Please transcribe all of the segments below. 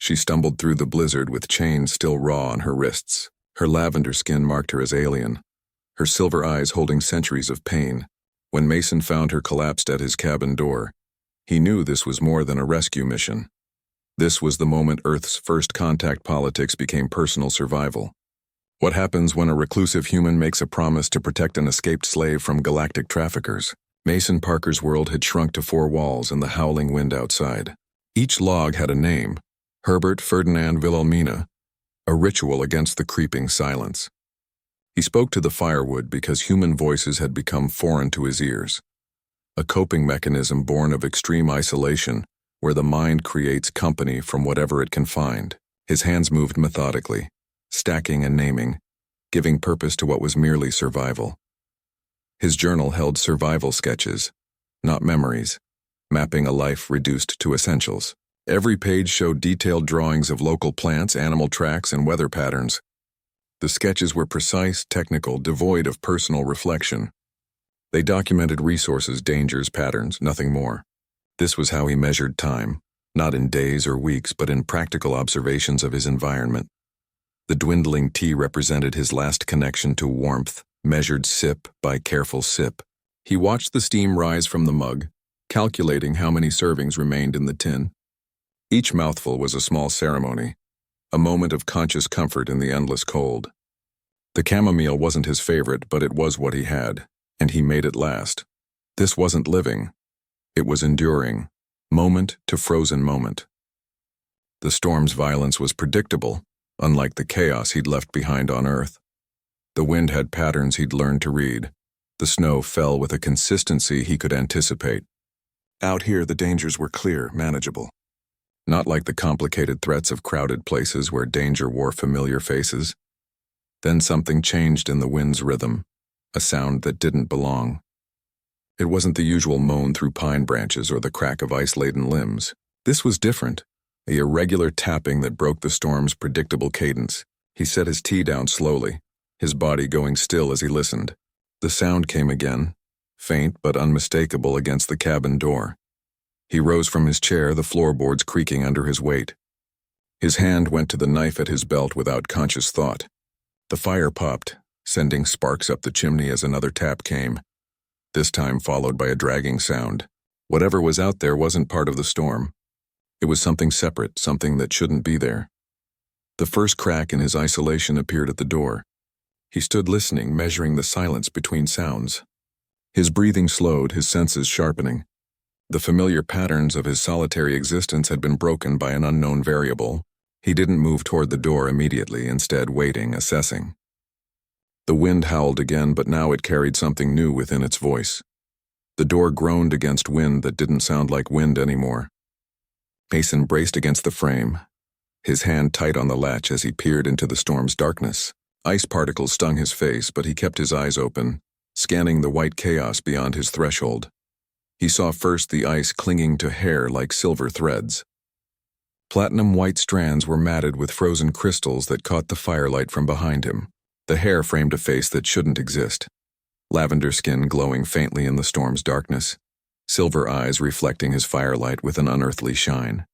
She stumbled through the blizzard with chains still raw on her wrists. Her lavender skin marked her as alien, her silver eyes holding centuries of pain. When Mason found her collapsed at his cabin door, he knew this was more than a rescue mission. This was the moment Earth's first contact politics became personal survival. What happens when a reclusive human makes a promise to protect an escaped slave from galactic traffickers? Mason Parker's world had shrunk to 4 walls and the howling wind outside. Each log had a name: Herbert Ferdinand Wilhelmina, a ritual against the creeping silence. He spoke to the firewood because human voices had become foreign to his ears. A coping mechanism born of extreme isolation, where the mind creates company from whatever it can find. His hands moved methodically, stacking and naming, giving purpose to what was merely survival. His journal held survival sketches, not memories, mapping a life reduced to essentials. Every page showed detailed drawings of local plants, animal tracks, and weather patterns. The sketches were precise, technical, devoid of personal reflection. They documented resources, dangers, patterns, nothing more. This was how he measured time, not in days or weeks, but in practical observations of his environment. The dwindling tea represented his last connection to warmth, measured sip by careful sip. He watched the steam rise from the mug, calculating how many servings remained in the tin. Each mouthful was a small ceremony, a moment of conscious comfort in the endless cold. The chamomile wasn't his favorite, but it was what he had, and he made it last. This wasn't living. It was enduring, moment to frozen moment. The storm's violence was predictable, unlike the chaos he'd left behind on Earth. The wind had patterns he'd learned to read. The snow fell with a consistency he could anticipate. Out here, the dangers were clear, manageable. Not like the complicated threats of crowded places where danger wore familiar faces. Then something changed in the wind's rhythm, a sound that didn't belong. It wasn't the usual moan through pine branches or the crack of ice-laden limbs. This was different, a irregular tapping that broke the storm's predictable cadence. He set his tea down slowly, his body going still as he listened. The sound came again, faint but unmistakable against the cabin door. He rose from his chair, the floorboards creaking under his weight. His hand went to the knife at his belt without conscious thought. The fire popped, sending sparks up the chimney as another tap came, this time followed by a dragging sound. Whatever was out there wasn't part of the storm. It was something separate, something that shouldn't be there. The first crack in his isolation appeared at the door. He stood listening, measuring the silence between sounds. His breathing slowed, his senses sharpening. The familiar patterns of his solitary existence had been broken by an unknown variable. He didn't move toward the door immediately, instead waiting, assessing. The wind howled again, but now it carried something new within its voice. The door groaned against wind that didn't sound like wind anymore. Mason braced against the frame, his hand tight on the latch as he peered into the storm's darkness. Ice particles stung his face, but he kept his eyes open, scanning the white chaos beyond his threshold. He saw first the ice clinging to hair like silver threads. Platinum white strands were matted with frozen crystals that caught the firelight from behind him. The hair framed a face that shouldn't exist. Lavender skin glowing faintly in the storm's darkness, silver eyes reflecting his firelight with an unearthly shine.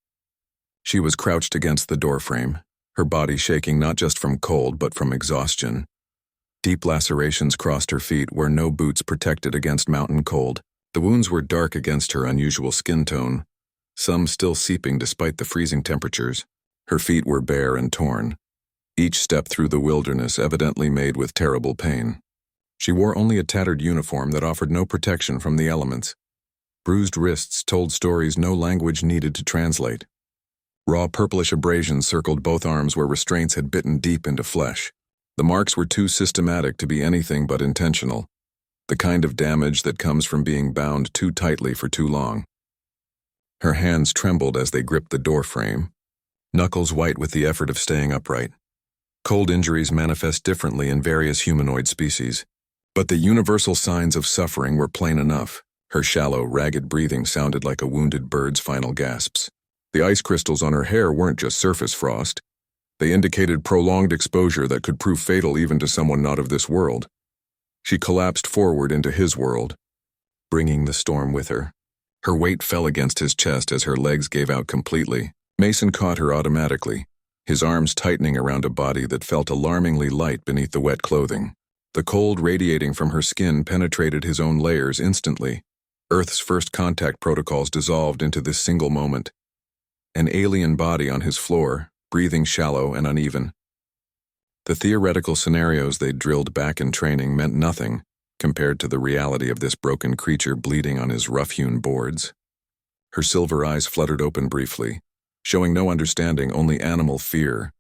She was crouched against the doorframe, her body shaking not just from cold but from exhaustion. Deep lacerations crossed her feet where no boots protected against mountain cold. The wounds were dark against her unusual skin tone, some still seeping despite the freezing temperatures. Her feet were bare and torn, each step through the wilderness evidently made with terrible pain. She wore only a tattered uniform that offered no protection from the elements. Bruised wrists told stories no language needed to translate. Raw purplish abrasions circled both arms where restraints had bitten deep into flesh. The marks were too systematic to be anything but intentional, the kind of damage that comes from being bound too tightly for too long. Her hands trembled as they gripped the doorframe, knuckles white with the effort of staying upright. Cold injuries manifest differently in various humanoid species, but the universal signs of suffering were plain enough. Her shallow, ragged breathing sounded like a wounded bird's final gasps. The ice crystals on her hair weren't just surface frost. They indicated prolonged exposure that could prove fatal even to someone not of this world. She collapsed forward into his world, bringing the storm with her. Her weight fell against his chest as her legs gave out completely. Mason caught her automatically, his arms tightening around a body that felt alarmingly light beneath the wet clothing. The cold radiating from her skin penetrated his own layers instantly. Earth's first contact protocols dissolved into this single moment. An alien body on his floor, breathing shallow and uneven. The theoretical scenarios they'd drilled back in training meant nothing compared to the reality of this broken creature bleeding on his rough-hewn boards. Her silver eyes fluttered open briefly, showing no understanding, only animal fear.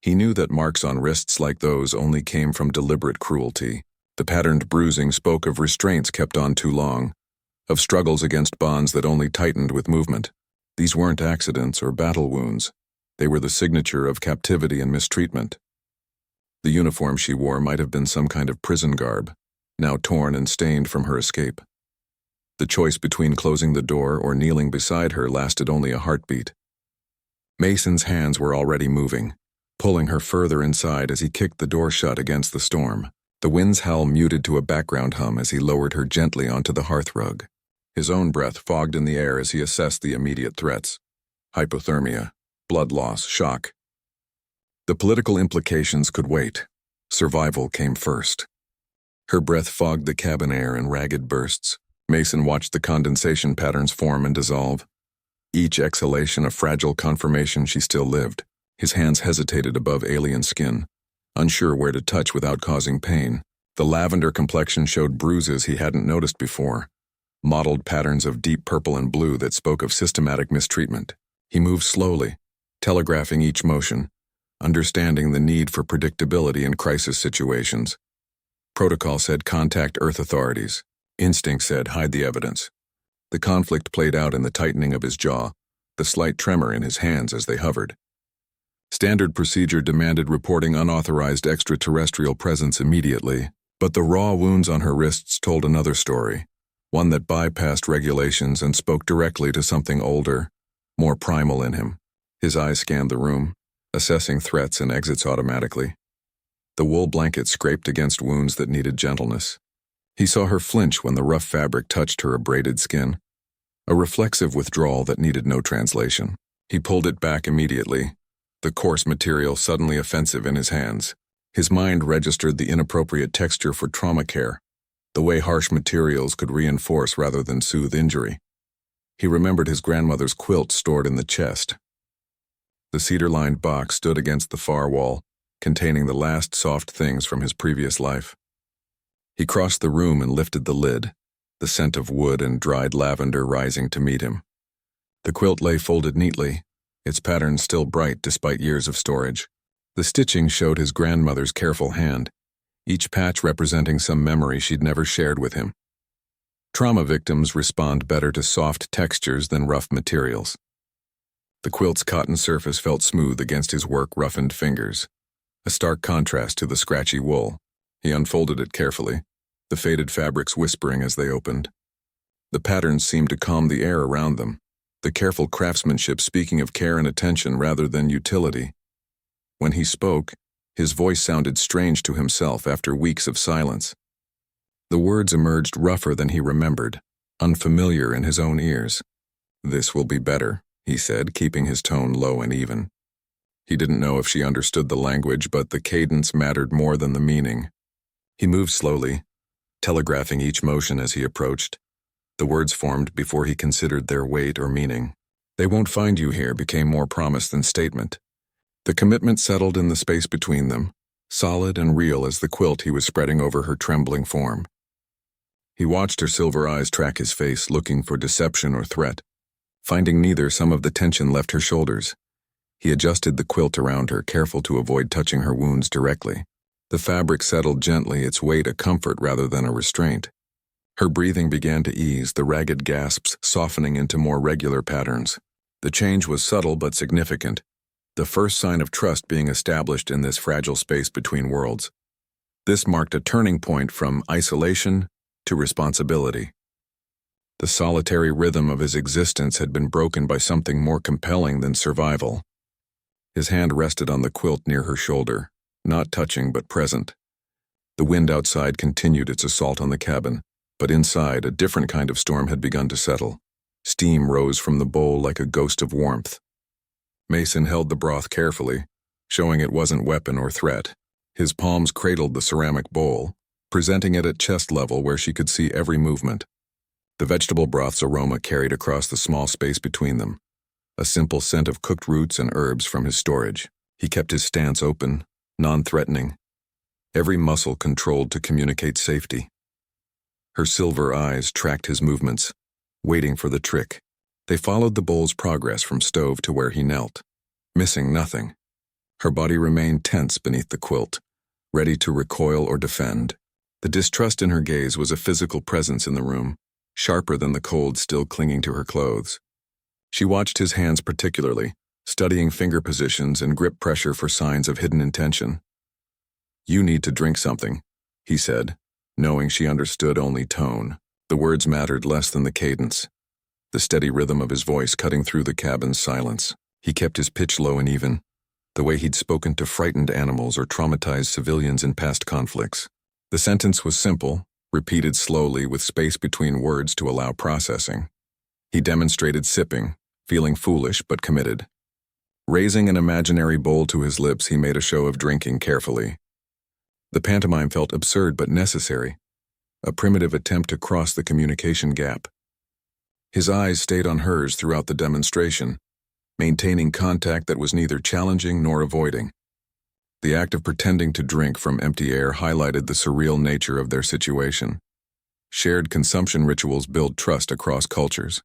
He knew that marks on wrists like those only came from deliberate cruelty. The patterned bruising spoke of restraints kept on too long, of struggles against bonds that only tightened with movement. These weren't accidents or battle wounds. They were the signature of captivity and mistreatment. The uniform she wore might have been some kind of prison garb, now torn and stained from her escape. The choice between closing the door or kneeling beside her lasted only a heartbeat. Mason's hands were already moving, pulling her further inside as he kicked the door shut against the storm. The wind's howl muted to a background hum as he lowered her gently onto the hearthrug. His own breath fogged in the air as he assessed the immediate threats. Hypothermia, blood loss, shock. The political implications could wait. Survival came first. Her breath fogged the cabin air in ragged bursts. Mason watched the condensation patterns form and dissolve. Each exhalation a fragile confirmation she still lived. His hands hesitated above alien skin, unsure where to touch without causing pain. The lavender complexion showed bruises he hadn't noticed before, mottled patterns of deep purple and blue that spoke of systematic mistreatment. He moved slowly, telegraphing each motion, understanding the need for predictability in crisis situations. Protocol said contact Earth authorities. Instinct said hide the evidence. The conflict played out in the tightening of his jaw, the slight tremor in his hands as they hovered. Standard procedure demanded reporting unauthorized extraterrestrial presence immediately, but the raw wounds on her wrists told another story, one that bypassed regulations and spoke directly to something older, more primal in him. His eyes scanned the room, assessing threats and exits automatically. The wool blanket scraped against wounds that needed gentleness. He saw her flinch when the rough fabric touched her abraded skin, a reflexive withdrawal that needed no translation. He pulled it back immediately, the coarse material suddenly offensive in his hands. His mind registered the inappropriate texture for trauma care, the way harsh materials could reinforce rather than soothe injury. He remembered his grandmother's quilt stored in the chest. The cedar-lined box stood against the far wall, containing the last soft things from his previous life. He crossed the room and lifted the lid, the scent of wood and dried lavender rising to meet him. The quilt lay folded neatly, its pattern still bright despite years of storage. The stitching showed his grandmother's careful hand, each patch representing some memory she'd never shared with him. Trauma victims respond better to soft textures than rough materials. The quilt's cotton surface felt smooth against his work-roughened fingers, a stark contrast to the scratchy wool. He unfolded it carefully, the faded fabrics whispering as they opened. The patterns seemed to calm the air around them, the careful craftsmanship speaking of care and attention rather than utility. When he spoke, his voice sounded strange to himself after weeks of silence. The words emerged rougher than he remembered, unfamiliar in his own ears. "This will be better," he said, keeping his tone low and even. He didn't know if she understood the language, but the cadence mattered more than the meaning. He moved slowly, telegraphing each motion as he approached. The words formed before he considered their weight or meaning. "They won't find you here" became more promise than statement. The commitment settled in the space between them, solid and real as the quilt he was spreading over her trembling form. He watched her silver eyes track his face, looking for deception or threat. Finding neither, some of the tension left her shoulders. He adjusted the quilt around her, careful to avoid touching her wounds directly. The fabric settled gently, its weight a comfort rather than a restraint. Her breathing began to ease, the ragged gasps softening into more regular patterns. The change was subtle but significant, the first sign of trust being established in this fragile space between worlds. This marked a turning point from isolation to responsibility. The solitary rhythm of his existence had been broken by something more compelling than survival. His hand rested on the quilt near her shoulder, not touching but present. The wind outside continued its assault on the cabin, but inside a different kind of storm had begun to settle. Steam rose from the bowl like a ghost of warmth. Mason held the broth carefully, showing it wasn't weapon or threat. His palms cradled the ceramic bowl, presenting it at chest level where she could see every movement. The vegetable broth's aroma carried across the small space between them, a simple scent of cooked roots and herbs from his storage. He kept his stance open, non-threatening, every muscle controlled to communicate safety. Her silver eyes tracked his movements, waiting for the trick. They followed the bowl's progress from stove to where he knelt, missing nothing. Her body remained tense beneath the quilt, ready to recoil or defend. The distrust in her gaze was a physical presence in the room, sharper than the cold still clinging to her clothes. She watched his hands particularly, studying finger positions and grip pressure for signs of hidden intention. "You need to drink something," he said, knowing she understood only tone. The words mattered less than the cadence, the steady rhythm of his voice cutting through the cabin's silence. He kept his pitch low and even, the way he'd spoken to frightened animals or traumatized civilians in past conflicts. The sentence was simple, repeated slowly with space between words to allow processing. He demonstrated sipping, feeling foolish but committed. Raising an imaginary bowl to his lips, he made a show of drinking carefully. The pantomime felt absurd but necessary, a primitive attempt to cross the communication gap. His eyes stayed on hers throughout the demonstration, maintaining contact that was neither challenging nor avoiding. The act of pretending to drink from empty air highlighted the surreal nature of their situation. Shared consumption rituals build trust across cultures.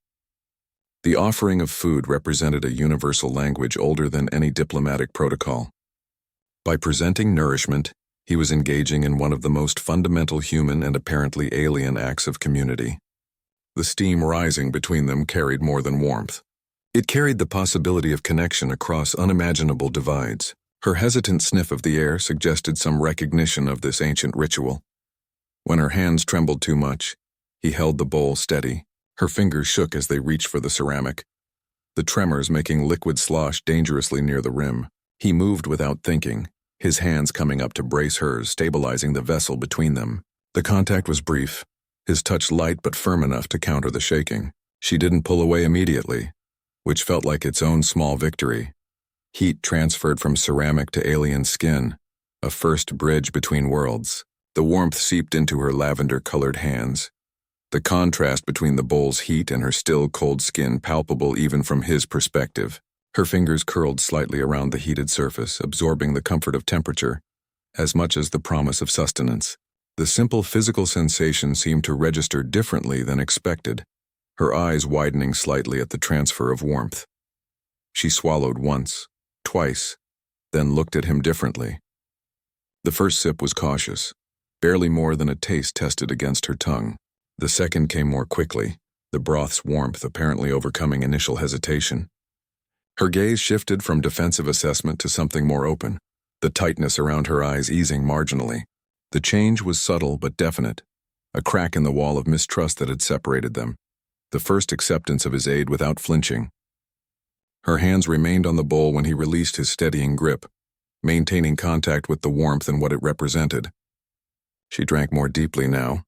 The offering of food represented a universal language older than any diplomatic protocol. By presenting nourishment, he was engaging in one of the most fundamental human and apparently alien acts of community. The steam rising between them carried more than warmth. It carried the possibility of connection across unimaginable divides. Her hesitant sniff of the air suggested some recognition of this ancient ritual. When her hands trembled too much, he held the bowl steady. Her fingers shook as they reached for the ceramic, the tremors making liquid slosh dangerously near the rim. He moved without thinking, his hands coming up to brace hers, stabilizing the vessel between them. The contact was brief, his touch light but firm enough to counter the shaking. She didn't pull away immediately, which felt like its own small victory. Heat transferred from ceramic to alien skin, a first bridge between worlds. The warmth seeped into her lavender-colored hands, the contrast between the bowl's heat and her still cold skin palpable even from his perspective. Her fingers curled slightly around the heated surface, absorbing the comfort of temperature, as much as the promise of sustenance. The simple physical sensation seemed to register differently than expected, her eyes widening slightly at the transfer of warmth. She swallowed once, twice, then looked at him differently. The first sip was cautious, barely more than a taste tested against her tongue. The second came more quickly, the broth's warmth apparently overcoming initial hesitation. Her gaze shifted from defensive assessment to something more open, the tightness around her eyes easing marginally. The change was subtle but definite, a crack in the wall of mistrust that had separated them, the first acceptance of his aid without flinching. Her hands remained on the bowl when he released his steadying grip, maintaining contact with the warmth and what it represented. She drank more deeply now,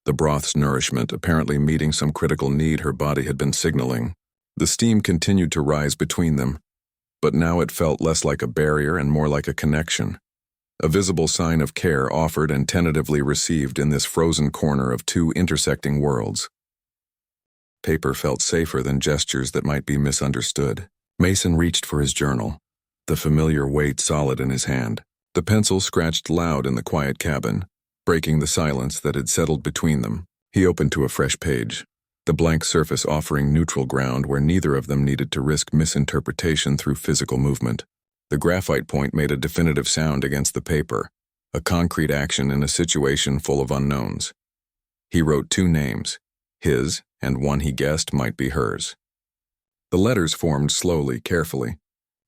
the broth's nourishment apparently meeting some critical need her body had been signaling. The steam continued to rise between them, but now it felt less like a barrier and more like a connection, a visible sign of care offered and tentatively received in this frozen corner of two intersecting worlds. Paper felt safer than gestures that might be misunderstood. Mason reached for his journal, the familiar weight solid in his hand. The pencil scratched loud in the quiet cabin, breaking the silence that had settled between them. He opened to a fresh page, the blank surface offering neutral ground where neither of them needed to risk misinterpretation through physical movement. The graphite point made a definitive sound against the paper, a concrete action in a situation full of unknowns. He wrote two names, his and one he guessed might be hers. The letters formed slowly, carefully,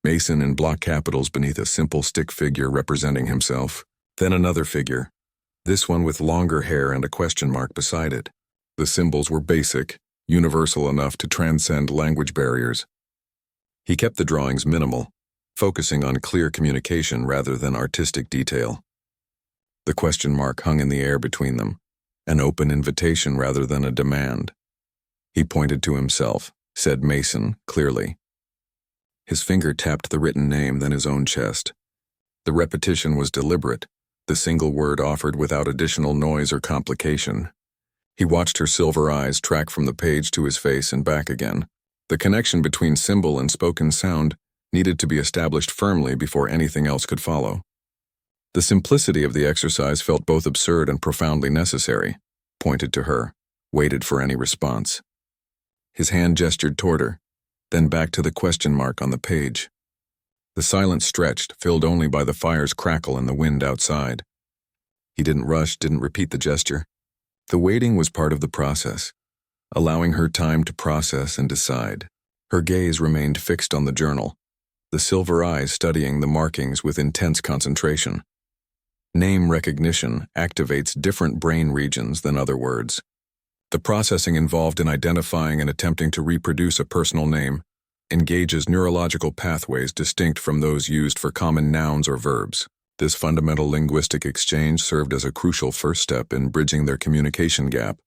Mason in block capitals beneath a simple stick figure representing himself, then another figure, this one with longer hair and a question mark beside it. The symbols were basic, universal enough to transcend language barriers. He kept the drawings minimal, focusing on clear communication rather than artistic detail. The question mark hung in the air between them, an open invitation rather than a demand. He pointed to himself, said Mason clearly. His finger tapped the written name, then his own chest. The repetition was deliberate, the single word offered without additional noise or complication. He watched her silver eyes track from the page to his face and back again. The connection between symbol and spoken sound needed to be established firmly before anything else could follow. The simplicity of the exercise felt both absurd and profoundly necessary. Pointed to her, waited for any response. His hand gestured toward her, then back to the question mark on the page. The silence stretched, filled only by the fire's crackle and the wind outside. He didn't rush, didn't repeat the gesture. The waiting was part of the process, allowing her time to process and decide. Her gaze remained fixed on the journal, the silver eyes studying the markings with intense concentration. Name recognition activates different brain regions than other words. The processing involved in identifying and attempting to reproduce a personal name engages neurological pathways distinct from those used for common nouns or verbs. This fundamental linguistic exchange served as a crucial first step in bridging their communication gap,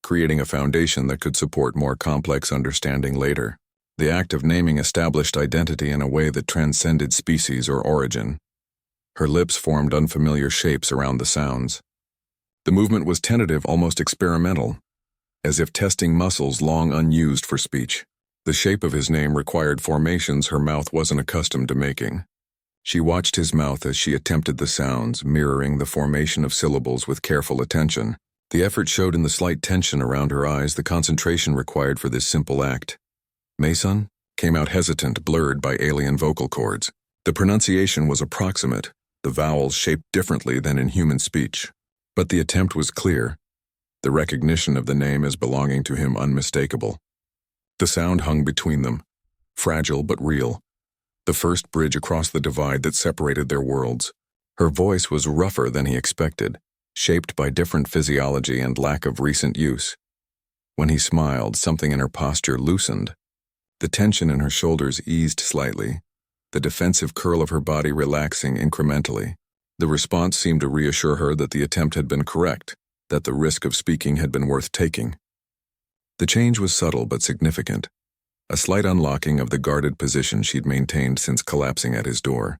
creating a foundation that could support more complex understanding later. The act of naming established identity in a way that transcended species or origin. Her lips formed unfamiliar shapes around the sounds. The movement was tentative, almost experimental, as if testing muscles long unused for speech. The shape of his name required formations her mouth wasn't accustomed to making. She watched his mouth as she attempted the sounds, mirroring the formation of syllables with careful attention. The effort showed in the slight tension around her eyes, the concentration required for this simple act. Mason came out hesitant, blurred by alien vocal cords. The pronunciation was approximate, the vowels shaped differently than in human speech. But the attempt was clear, the recognition of the name as belonging to him unmistakable. The sound hung between them, fragile but real, the first bridge across the divide that separated their worlds. Her voice was rougher than he expected, shaped by different physiology and lack of recent use. When he smiled, something in her posture loosened. The tension in her shoulders eased slightly, the defensive curl of her body relaxing incrementally. The response seemed to reassure her that the attempt had been correct, that the risk of speaking had been worth taking. The change was subtle but significant, a slight unlocking of the guarded position she'd maintained since collapsing at his door,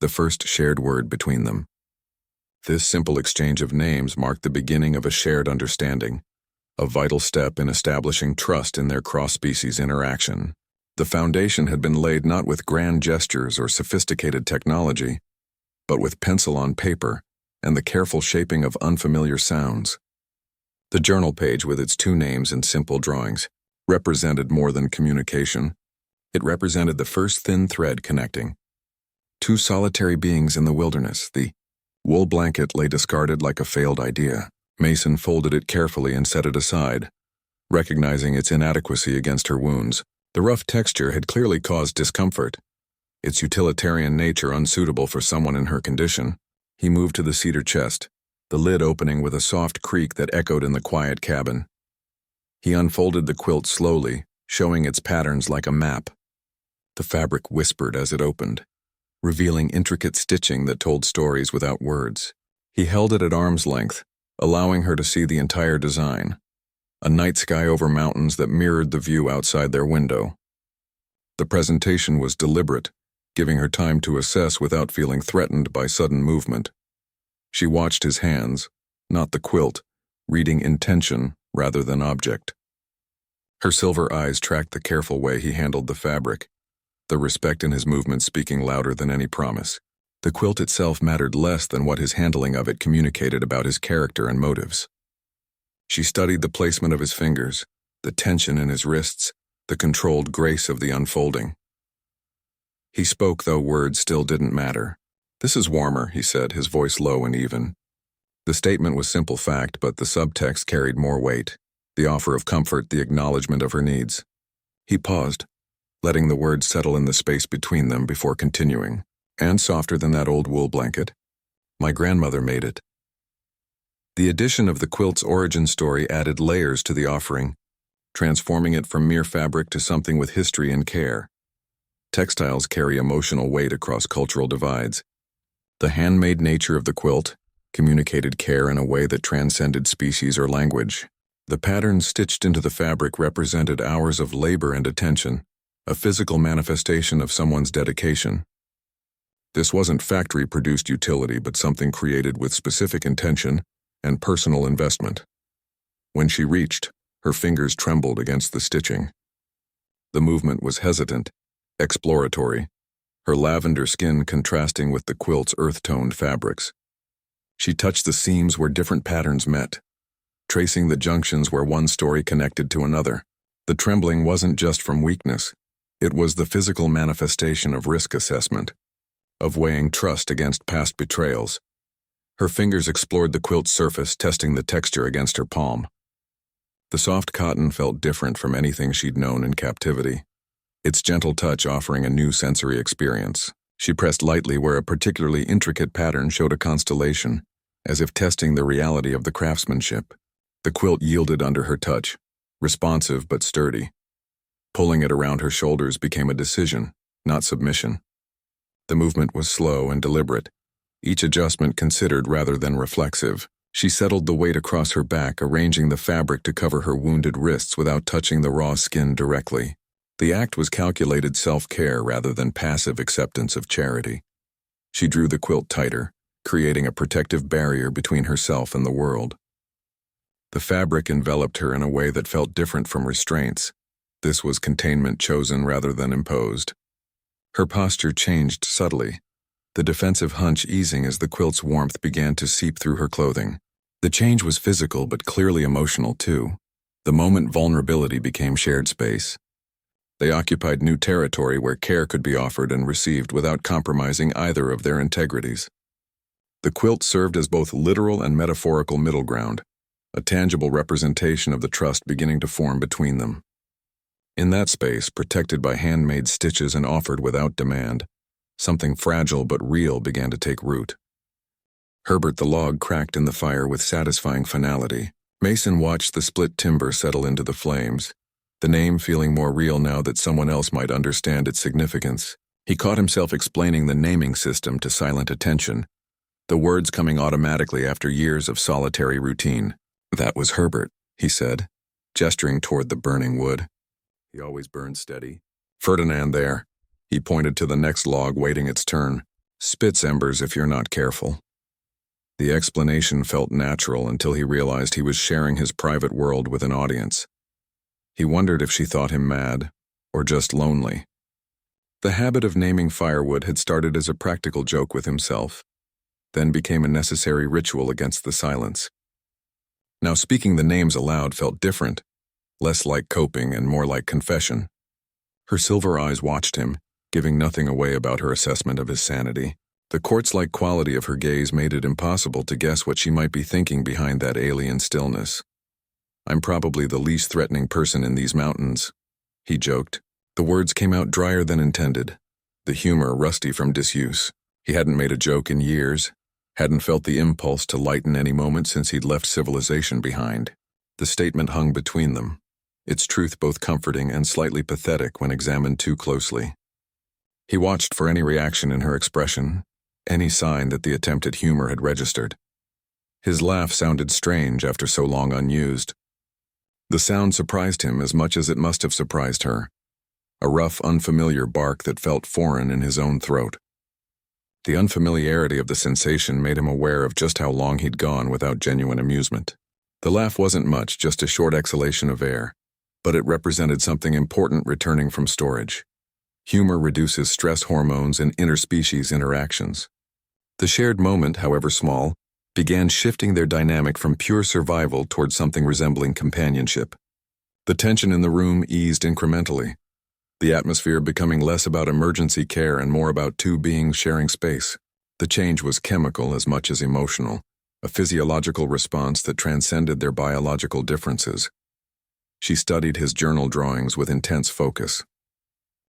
the first shared word between them. This simple exchange of names marked the beginning of a shared understanding, a vital step in establishing trust in their cross-species interaction. The foundation had been laid not with grand gestures or sophisticated technology, but with pencil on paper and the careful shaping of unfamiliar sounds. The journal page with its 2 names and simple drawings represented more than communication. It represented the first thin thread connecting. 2 solitary beings in the wilderness. The wool blanket lay discarded like a failed idea. Mason folded it carefully and set it aside, recognizing its inadequacy against her wounds. The rough texture had clearly caused discomfort, its utilitarian nature unsuitable for someone in her condition. He moved to the cedar chest, the lid opening with a soft creak that echoed in the quiet cabin. He unfolded the quilt slowly, showing its patterns like a map. The fabric whispered as it opened, revealing intricate stitching that told stories without words. He held it at arm's length, allowing her to see the entire design, a night sky over mountains that mirrored the view outside their window. The presentation was deliberate, giving her time to assess without feeling threatened by sudden movement. She watched his hands, not the quilt, reading intention rather than object. Her silver eyes tracked the careful way he handled the fabric, the respect in his movements speaking louder than any promise. The quilt itself mattered less than what his handling of it communicated about his character and motives. She studied the placement of his fingers, the tension in his wrists, the controlled grace of the unfolding. He spoke, though words still didn't matter. "This is warmer," he said, his voice low and even. The statement was simple fact, but the subtext carried more weight, the offer of comfort, the acknowledgement of her needs. He paused, letting the words settle in the space between them before continuing. "And softer than that old wool blanket. My grandmother made it." The addition of the quilt's origin story added layers to the offering, transforming it from mere fabric to something with history and care. Textiles carry emotional weight across cultural divides. The handmade nature of the quilt communicated care in a way that transcended species or language. The patterns stitched into the fabric represented hours of labor and attention, a physical manifestation of someone's dedication. This wasn't factory-produced utility, but something created with specific intention and personal investment. When she reached, her fingers trembled against the stitching. The movement was hesitant, exploratory, her lavender skin contrasting with the quilt's earth-toned fabrics. She touched the seams where different patterns met, tracing the junctions where one story connected to another. The trembling wasn't just from weakness. It was the physical manifestation of risk assessment, of weighing trust against past betrayals. Her fingers explored the quilt's surface, testing the texture against her palm. The soft cotton felt different from anything she'd known in captivity, its gentle touch offering a new sensory experience. She pressed lightly where a particularly intricate pattern showed a constellation, as if testing the reality of the craftsmanship. The quilt yielded under her touch, responsive but sturdy. Pulling it around her shoulders became a decision, not submission. The movement was slow and deliberate, each adjustment considered rather than reflexive. She settled the weight across her back, arranging the fabric to cover her wounded wrists without touching the raw skin directly. The act was calculated self-care rather than passive acceptance of charity. She drew the quilt tighter, creating a protective barrier between herself and the world. The fabric enveloped her in a way that felt different from restraints. This was containment chosen rather than imposed. Her posture changed subtly, the defensive hunch easing as the quilt's warmth began to seep through her clothing. The change was physical but clearly emotional too. The moment vulnerability became shared space. They occupied new territory where care could be offered and received without compromising either of their integrities. The quilt served as both literal and metaphorical middle ground, a tangible representation of the trust beginning to form between them. In that space, protected by handmade stitches and offered without demand, something fragile but real began to take root. Herbert the log cracked in the fire with satisfying finality. Mason watched the split timber settle into the flames, the name feeling more real now that someone else might understand its significance. He caught himself explaining the naming system to silent attention, the words coming automatically after years of solitary routine. "That was Herbert," he said, gesturing toward the burning wood. "He always burned steady." "Ferdinand there." He pointed to the next log waiting its turn. "Spits embers if you're not careful." The explanation felt natural until he realized he was sharing his private world with an audience. He wondered if she thought him mad, or just lonely. The habit of naming firewood had started as a practical joke with himself, then became a necessary ritual against the silence. Now speaking the names aloud felt different, less like coping and more like confession. Her silver eyes watched him, giving nothing away about her assessment of his sanity. The quartz-like quality of her gaze made it impossible to guess what she might be thinking behind that alien stillness. "I'm probably the least threatening person in these mountains," he joked. The words came out drier than intended, the humor rusty from disuse. He hadn't made a joke in years, hadn't felt the impulse to lighten any moment since he'd left civilization behind. The statement hung between them, its truth both comforting and slightly pathetic when examined too closely. He watched for any reaction in her expression, any sign that the attempt at humor had registered. His laugh sounded strange after so long unused. The sound surprised him as much as it must have surprised her, a rough, unfamiliar bark that felt foreign in his own throat. The unfamiliarity of the sensation made him aware of just how long he'd gone without genuine amusement. The laugh wasn't much, just a short exhalation of air, but it represented something important returning from storage. Humor reduces stress hormones and interspecies interactions. The shared moment, however small, began shifting their dynamic from pure survival toward something resembling companionship. The tension in the room eased incrementally, the atmosphere becoming less about emergency care and more about two beings sharing space. The change was chemical as much as emotional, a physiological response that transcended their biological differences. She studied his journal drawings with intense focus.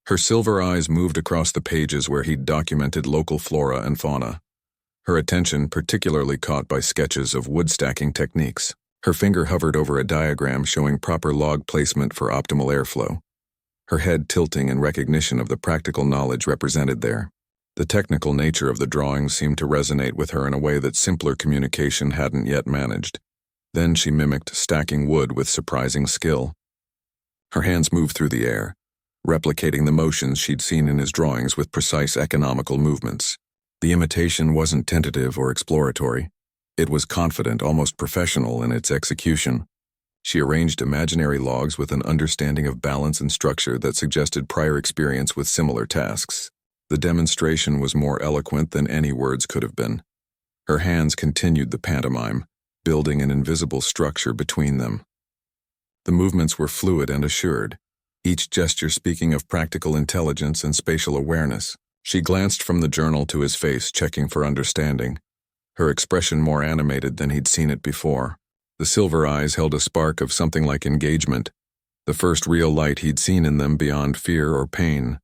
Her silver eyes moved across the pages where he'd documented local flora and fauna, her attention particularly caught by sketches of wood-stacking techniques. Her finger hovered over a diagram showing proper log placement for optimal airflow, her head tilting in recognition of the practical knowledge represented there. The technical nature of the drawings seemed to resonate with her in a way that simpler communication hadn't yet managed. Then she mimicked stacking wood with surprising skill. Her hands moved through the air, replicating the motions she'd seen in his drawings with precise economical movements. The imitation wasn't tentative or exploratory. It was confident, almost professional in its execution. She arranged imaginary logs with an understanding of balance and structure that suggested prior experience with similar tasks. The demonstration was more eloquent than any words could have been. Her hands continued the pantomime, building an invisible structure between them. The movements were fluid and assured, each gesture speaking of practical intelligence and spatial awareness. She glanced from the journal to his face, checking for understanding, her expression more animated than he'd seen it before. The silver eyes held a spark of something like engagement, the first real light he'd seen in them beyond fear or pain.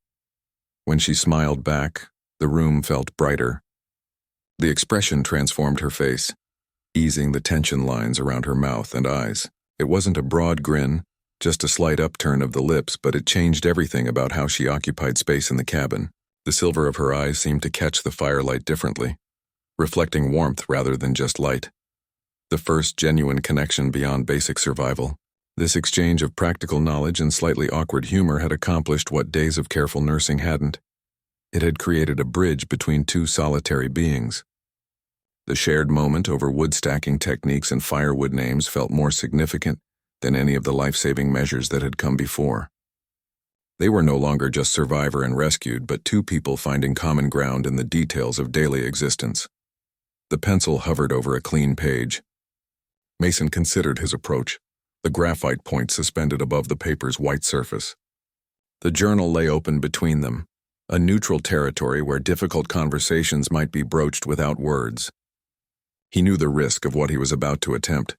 When she smiled back, the room felt brighter. The expression transformed her face, easing the tension lines around her mouth and eyes. It wasn't a broad grin, just a slight upturn of the lips, but it changed everything about how she occupied space in the cabin. The silver of her eyes seemed to catch the firelight differently, reflecting warmth rather than just light. The first genuine connection beyond basic survival. This exchange of practical knowledge and slightly awkward humor had accomplished what days of careful nursing hadn't. It had created a bridge between two solitary beings. The shared moment over wood stacking techniques and firewood names felt more significant than any of the life-saving measures that had come before. They were no longer just survivor and rescued, but two people finding common ground in the details of daily existence. The pencil hovered over a clean page. Mason considered his approach, the graphite point suspended above the paper's white surface. The journal lay open between them, a neutral territory where difficult conversations might be broached without words. He knew the risk of what he was about to attempt,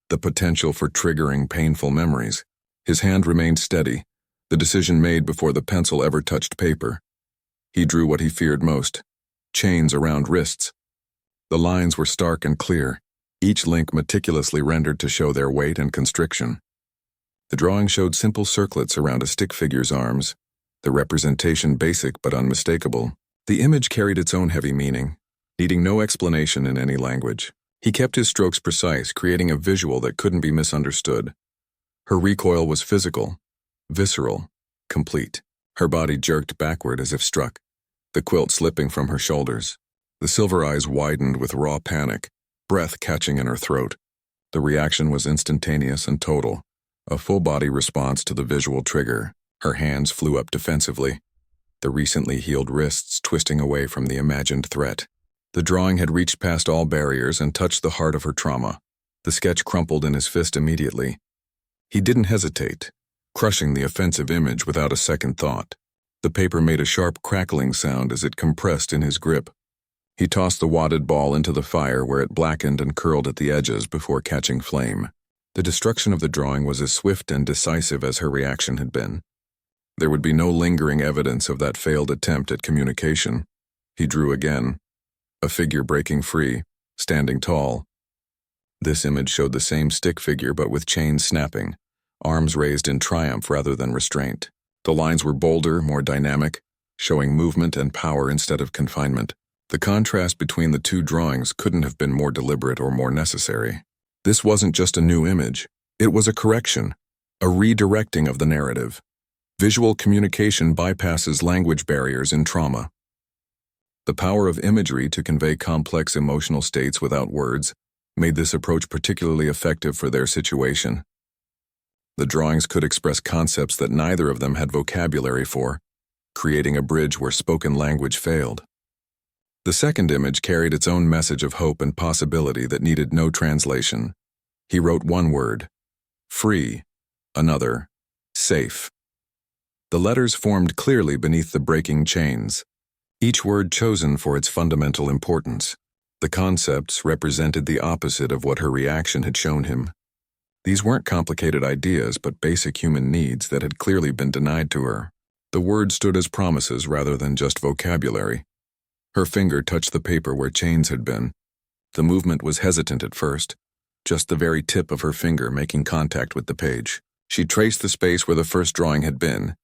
the potential for triggering painful memories. His hand remained steady, the decision made before the pencil ever touched paper. He drew what he feared most, chains around wrists. The lines were stark and clear, each link meticulously rendered to show their weight and constriction. The drawing showed simple circlets around a stick figure's arms, the representation basic but unmistakable. The image carried its own heavy meaning, needing no explanation in any language. He kept his strokes precise, creating a visual that couldn't be misunderstood. Her recoil was physical, visceral, complete. Her body jerked backward as if struck, the quilt slipping from her shoulders. The silver eyes widened with raw panic, breath catching in her throat. The reaction was instantaneous and total, a full-body response to the visual trigger. Her hands flew up defensively, the recently healed wrists twisting away from the imagined threat. The drawing had reached past all barriers and touched the heart of her trauma. The sketch crumpled in his fist immediately. He didn't hesitate, crushing the offensive image without a second thought. The paper made a sharp crackling sound as it compressed in his grip. He tossed the wadded ball into the fire where it blackened and curled at the edges before catching flame. The destruction of the drawing was as swift and decisive as her reaction had been. There would be no lingering evidence of that failed attempt at communication. He drew again, a figure breaking free, standing tall. This image showed the same stick figure but with chains snapping, arms raised in triumph rather than restraint. The lines were bolder, more dynamic, showing movement and power instead of confinement. The contrast between the two drawings couldn't have been more deliberate or more necessary. This wasn't just a new image. It was a correction, a redirecting of the narrative. Visual communication bypasses language barriers in trauma. The power of imagery to convey complex emotional states without words made this approach particularly effective for their situation. The drawings could express concepts that neither of them had vocabulary for, creating a bridge where spoken language failed. The second image carried its own message of hope and possibility that needed no translation. He wrote one word, free, another, safe. The letters formed clearly beneath the breaking chains, each word chosen for its fundamental importance. The concepts represented the opposite of what her reaction had shown him. These weren't complicated ideas, but basic human needs that had clearly been denied to her. The words stood as promises rather than just vocabulary. Her finger touched the paper where chains had been. The movement was hesitant at first, just the very tip of her finger making contact with the page. She traced the space where the first drawing had been,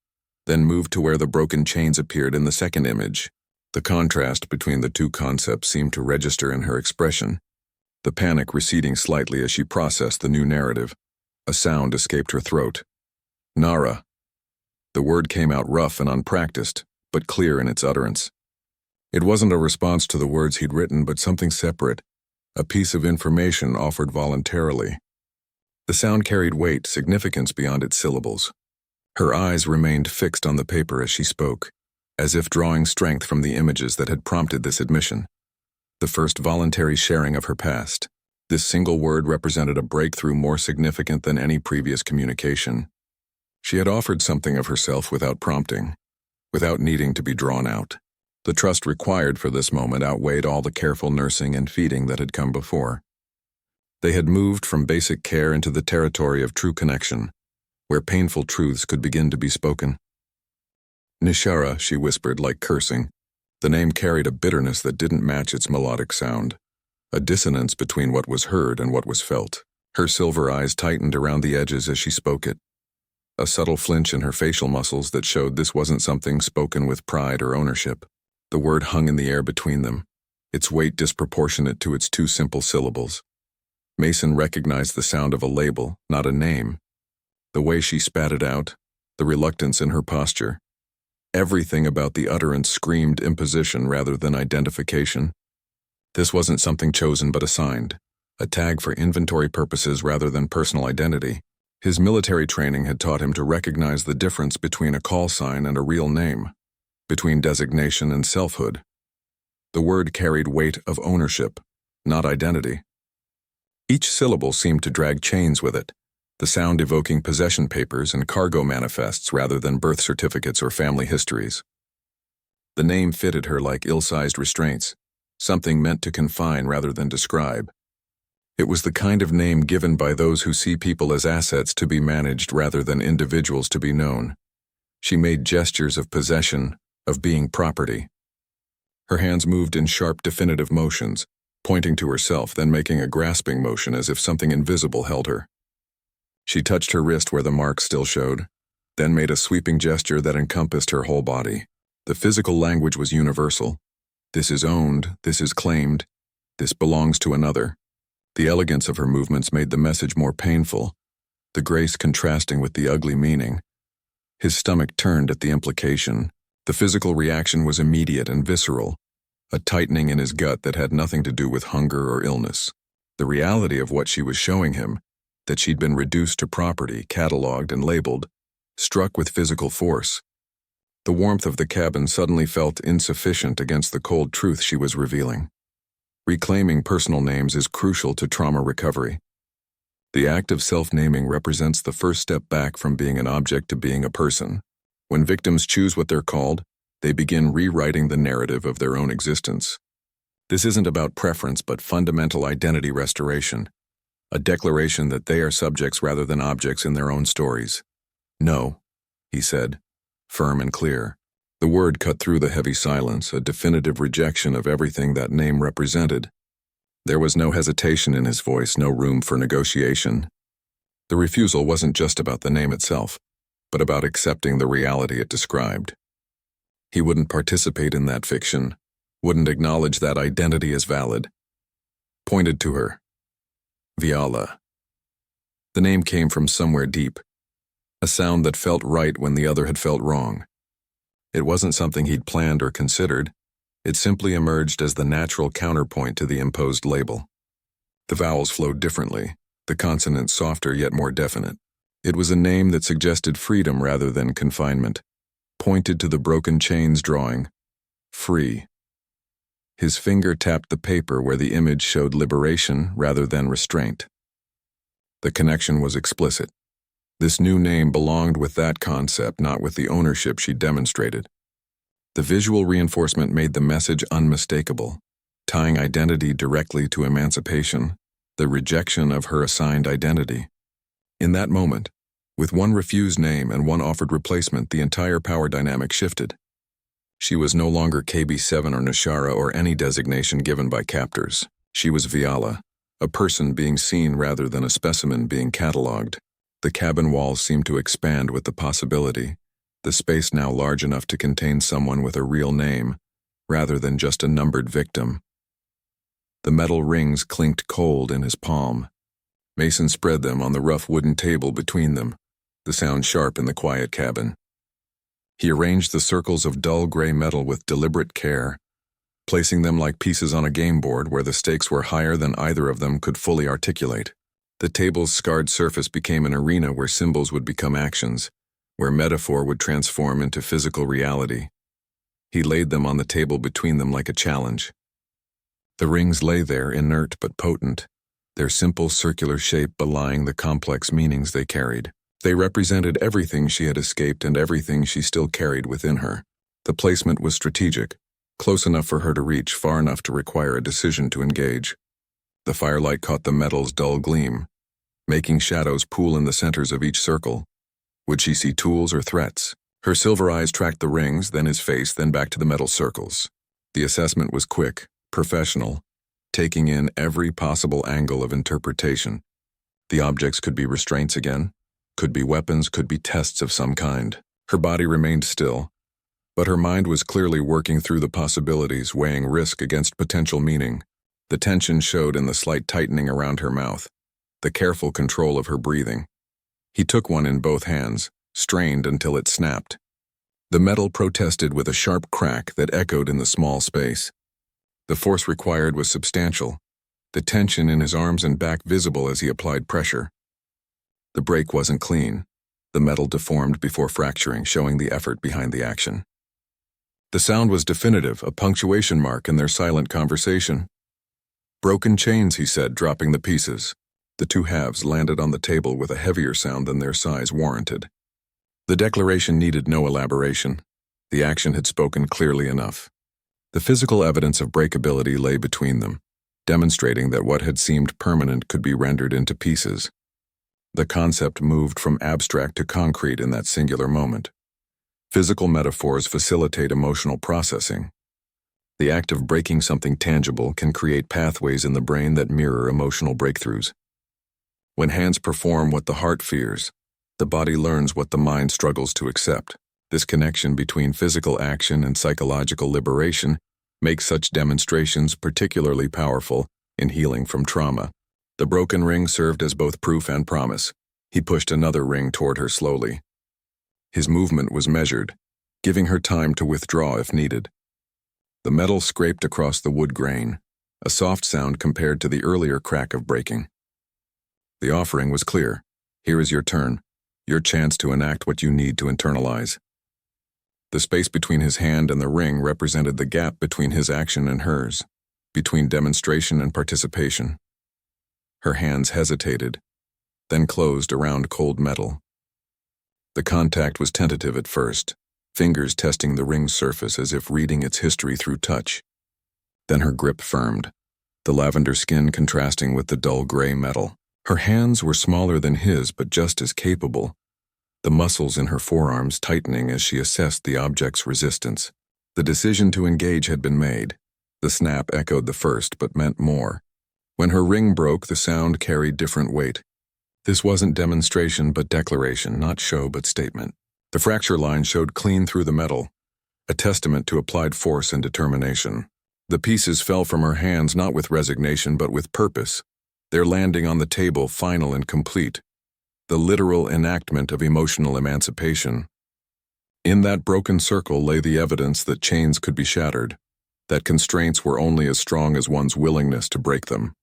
then moved to where the broken chains appeared in the second image. The contrast between the two concepts seemed to register in her expression, the panic receding slightly as she processed the new narrative. A sound escaped her throat. Nara. The word came out rough and unpracticed, but clear in its utterance. It wasn't a response to the words he'd written, but something separate, a piece of information offered voluntarily. The sound carried weight, significance beyond its syllables. Her eyes remained fixed on the paper as she spoke, as if drawing strength from the images that had prompted this admission. The first voluntary sharing of her past. This single word represented a breakthrough more significant than any previous communication. She had offered something of herself without prompting, without needing to be drawn out. The trust required for this moment outweighed all the careful nursing and feeding that had come before. They had moved from basic care into the territory of true connection, where painful truths could begin to be spoken. Nishara, she whispered like cursing. The name carried a bitterness that didn't match its melodic sound, a dissonance between what was heard and what was felt. Her silver eyes tightened around the edges as she spoke it, a subtle flinch in her facial muscles that showed this wasn't something spoken with pride or ownership. The word hung in the air between them, its weight disproportionate to its two simple syllables. Mason recognized the sound of a label, not a name. The way she spat it out, the reluctance in her posture. Everything about the utterance screamed imposition rather than identification. This wasn't something chosen but assigned, a tag for inventory purposes rather than personal identity. His military training had taught him to recognize the difference between a call sign and a real name, between designation and selfhood. The word carried weight of ownership, not identity. Each syllable seemed to drag chains with it, the sound evoking possession papers and cargo manifests rather than birth certificates or family histories. The name fitted her like ill-sized restraints, something meant to confine rather than describe. It was the kind of name given by those who see people as assets to be managed rather than individuals to be known. She made gestures of possession, of being property. Her hands moved in sharp, definitive motions, pointing to herself, then making a grasping motion as if something invisible held her. She touched her wrist where the mark still showed, then made a sweeping gesture that encompassed her whole body. The physical language was universal. This is owned, this is claimed, this belongs to another. The elegance of her movements made the message more painful, the grace contrasting with the ugly meaning. His stomach turned at the implication. The physical reaction was immediate and visceral, a tightening in his gut that had nothing to do with hunger or illness. The reality of what she was showing him, that she'd been reduced to property, catalogued and labeled, struck with physical force. The warmth of the cabin suddenly felt insufficient against the cold truth she was revealing. Reclaiming personal names is crucial to trauma recovery. The act of self-naming represents the first step back from being an object to being a person. When victims choose what they're called, they begin rewriting the narrative of their own existence. This isn't about preference but fundamental identity restoration, a declaration that they are subjects rather than objects in their own stories. "No," he said, firm and clear. The word cut through the heavy silence, a definitive rejection of everything that name represented. There was no hesitation in his voice, no room for negotiation. The refusal wasn't just about the name itself, but about accepting the reality it described. He wouldn't participate in that fiction, wouldn't acknowledge that identity as valid. Pointed to her. Viola. The name came from somewhere deep, a sound that felt right when the other had felt wrong. It wasn't something he'd planned or considered. It simply emerged as the natural counterpoint to the imposed label. The vowels flowed differently, the consonants softer yet more definite. It was a name that suggested freedom rather than confinement, pointed to the broken chains drawing, free. His finger tapped the paper where the image showed liberation rather than restraint. The connection was explicit. This new name belonged with that concept, not with the ownership she demonstrated. The visual reinforcement made the message unmistakable, tying identity directly to emancipation, the rejection of her assigned identity. In that moment, with one refused name and one offered replacement, the entire power dynamic shifted. She was no longer KB7 or Nishara or any designation given by captors. She was Viola, a person being seen rather than a specimen being catalogued. The cabin walls seemed to expand with the possibility, the space now large enough to contain someone with a real name, rather than just a numbered victim. The metal rings clinked cold in his palm. Mason spread them on the rough wooden table between them, the sound sharp in the quiet cabin. He arranged the circles of dull gray metal with deliberate care, placing them like pieces on a game board where the stakes were higher than either of them could fully articulate. The table's scarred surface became an arena where symbols would become actions, where metaphor would transform into physical reality. He laid them on the table between them like a challenge. The rings lay there, inert but potent, their simple circular shape belying the complex meanings they carried. They represented everything she had escaped and everything she still carried within her. The placement was strategic, close enough for her to reach, far enough to require a decision to engage. The firelight caught the metal's dull gleam, making shadows pool in the centers of each circle. Would she see tools or threats? Her silver eyes tracked the rings, then his face, then back to the metal circles. The assessment was quick, professional, taking in every possible angle of interpretation. The objects could be restraints again, could be weapons, could be tests of some kind. Her body remained still, but her mind was clearly working through the possibilities, weighing risk against potential meaning. The tension showed in the slight tightening around her mouth, the careful control of her breathing. He took one in both hands, strained until it snapped. The metal protested with a sharp crack that echoed in the small space. The force required was substantial, the tension in his arms and back visible as he applied pressure. The break wasn't clean. The metal deformed before fracturing, showing the effort behind the action. The sound was definitive, a punctuation mark in their silent conversation. "Broken chains," he said, dropping the pieces. The two halves landed on the table with a heavier sound than their size warranted. The declaration needed no elaboration. The action had spoken clearly enough. The physical evidence of breakability lay between them, demonstrating that what had seemed permanent could be rendered into pieces. The concept moved from abstract to concrete in that singular moment. Physical metaphors facilitate emotional processing. The act of breaking something tangible can create pathways in the brain that mirror emotional breakthroughs. When hands perform what the heart fears, the body learns what the mind struggles to accept. This connection between physical action and psychological liberation makes such demonstrations particularly powerful in healing from trauma. The broken ring served as both proof and promise. He pushed another ring toward her slowly. His movement was measured, giving her time to withdraw if needed. The metal scraped across the wood grain, a soft sound compared to the earlier crack of breaking. The offering was clear. Here is your turn, your chance to enact what you need to internalize. The space between his hand and the ring represented the gap between his action and hers, between demonstration and participation. Her hands hesitated, then closed around cold metal. The contact was tentative at first, fingers testing the ring's surface as if reading its history through touch. Then her grip firmed, the lavender skin contrasting with the dull gray metal. Her hands were smaller than his, but just as capable, the muscles in her forearms tightening as she assessed the object's resistance. The decision to engage had been made. The snap echoed the first, but meant more. When her ring broke, the sound carried different weight. This wasn't demonstration but declaration, not show but statement. The fracture line showed clean through the metal, a testament to applied force and determination. The pieces fell from her hands not with resignation but with purpose, their landing on the table final and complete, the literal enactment of emotional emancipation. In that broken circle lay the evidence that chains could be shattered, that constraints were only as strong as one's willingness to break them.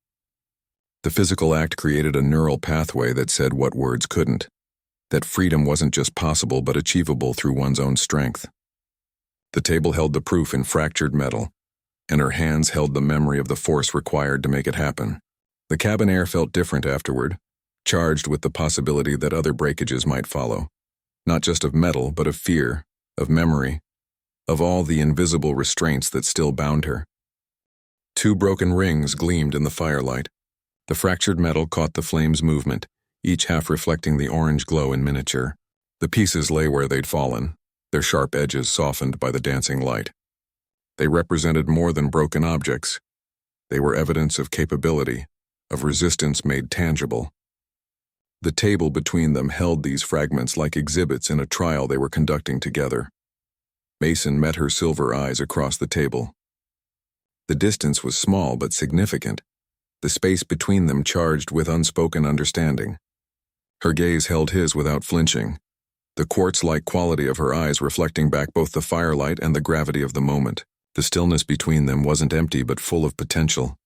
The physical act created a neural pathway that said what words couldn't, that freedom wasn't just possible but achievable through one's own strength. The table held the proof in fractured metal, and her hands held the memory of the force required to make it happen. The cabin air felt different afterward, charged with the possibility that other breakages might follow, not just of metal but of fear, of memory, of all the invisible restraints that still bound her. Two broken rings gleamed in the firelight. The fractured metal caught the flame's movement, each half reflecting the orange glow in miniature. The pieces lay where they'd fallen, their sharp edges softened by the dancing light. They represented more than broken objects. They were evidence of capability, of resistance made tangible. The table between them held these fragments like exhibits in a trial they were conducting together. Mason met her silver eyes across the table. The distance was small but significant, the space between them charged with unspoken understanding. Her gaze held his without flinching, the quartz-like quality of her eyes reflecting back both the firelight and the gravity of the moment. The stillness between them wasn't empty but full of potential,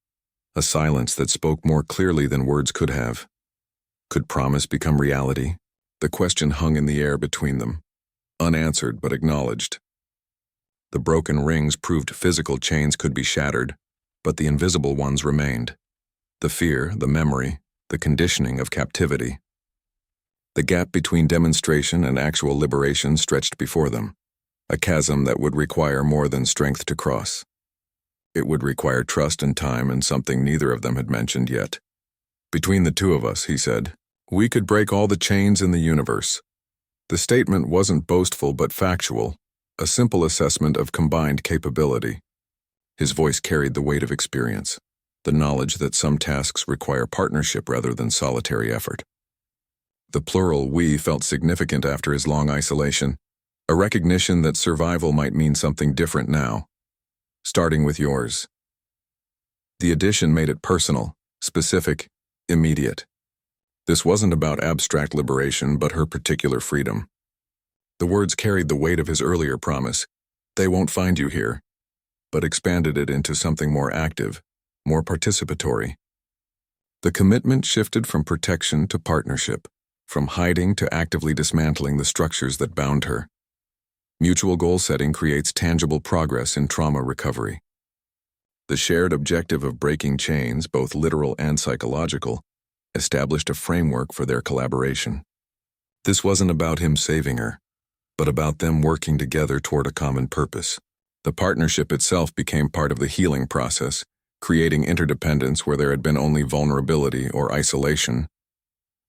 a silence that spoke more clearly than words could have. Could promise become reality? The question hung in the air between them, unanswered but acknowledged. The broken rings proved physical chains could be shattered, but the invisible ones remained. The fear, the memory, the conditioning of captivity. The gap between demonstration and actual liberation stretched before them, a chasm that would require more than strength to cross. It would require trust and time, and something neither of them had mentioned yet. "Between the two of us," he said, "we could break all the chains in the universe." The statement wasn't boastful but factual, a simple assessment of combined capability. His voice carried the weight of experience, the knowledge that some tasks require partnership rather than solitary effort. The plural "we" felt significant after his long isolation, a recognition that survival might mean something different now. "Starting with yours." The addition made it personal, specific, immediate. This wasn't about abstract liberation but her particular freedom. The words carried the weight of his earlier promise, "They won't find you here," but expanded it into something more active, more participatory. The commitment shifted from protection to partnership, from hiding to actively dismantling the structures that bound her. Mutual goal setting creates tangible progress in trauma recovery. The shared objective of breaking chains, both literal and psychological, established a framework for their collaboration. This wasn't about him saving her, but about them working together toward a common purpose. The partnership itself became part of the healing process, creating interdependence where there had been only vulnerability or isolation.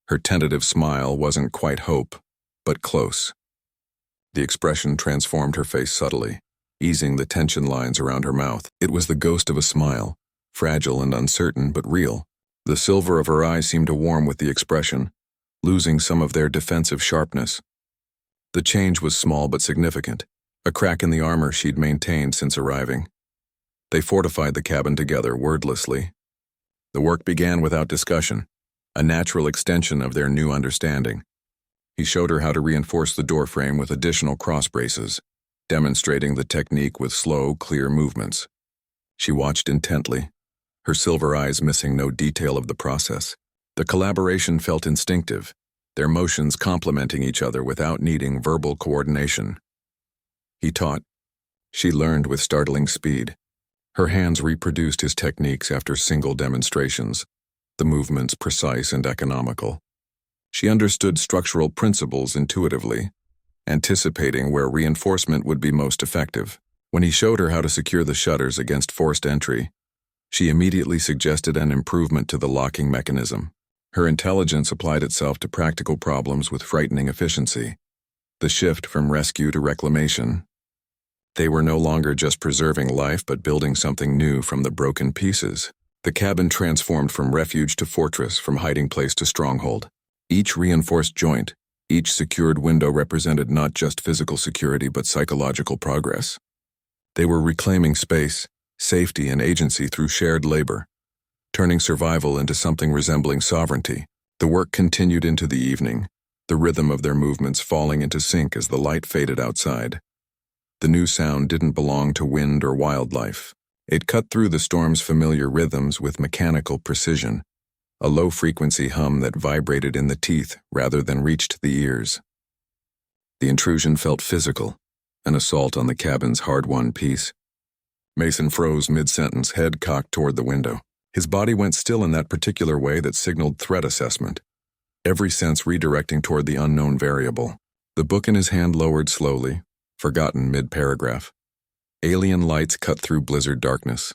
Her tentative smile wasn't quite hope, but close. The expression transformed her face subtly, easing the tension lines around her mouth. It was the ghost of a smile, fragile and uncertain but real. The silver of her eyes seemed to warm with the expression, losing some of their defensive sharpness. The change was small but significant, a crack in the armor she'd maintained since arriving. They fortified the cabin together wordlessly. The work began without discussion, a natural extension of their new understanding. He showed her how to reinforce the doorframe with additional cross braces, demonstrating the technique with slow, clear movements. She watched intently, her silver eyes missing no detail of the process. The collaboration felt instinctive, their motions complementing each other without needing verbal coordination. He taught. She learned with startling speed. Her hands reproduced his techniques after single demonstrations, the movements precise and economical. She understood structural principles intuitively, anticipating where reinforcement would be most effective. When he showed her how to secure the shutters against forced entry, she immediately suggested an improvement to the locking mechanism. Her intelligence applied itself to practical problems with frightening efficiency. The shift from rescue to reclamation. They were no longer just preserving life but building something new from the broken pieces. The cabin transformed from refuge to fortress, from hiding place to stronghold. Each reinforced joint, each secured window represented not just physical security but psychological progress. They were reclaiming space, safety, and agency through shared labor, turning survival into something resembling sovereignty. The work continued into the evening, the rhythm of their movements falling into sync as the light faded outside. The new sound didn't belong to wind or wildlife. It cut through the storm's familiar rhythms with mechanical precision, a low-frequency hum that vibrated in the teeth rather than reached the ears. The intrusion felt physical, an assault on the cabin's hard-won peace. Mason froze mid-sentence, head cocked toward the window. His body went still in that particular way that signaled threat assessment, every sense redirecting toward the unknown variable. The book in his hand lowered slowly, forgotten mid-paragraph. Alien lights cut through blizzard darkness.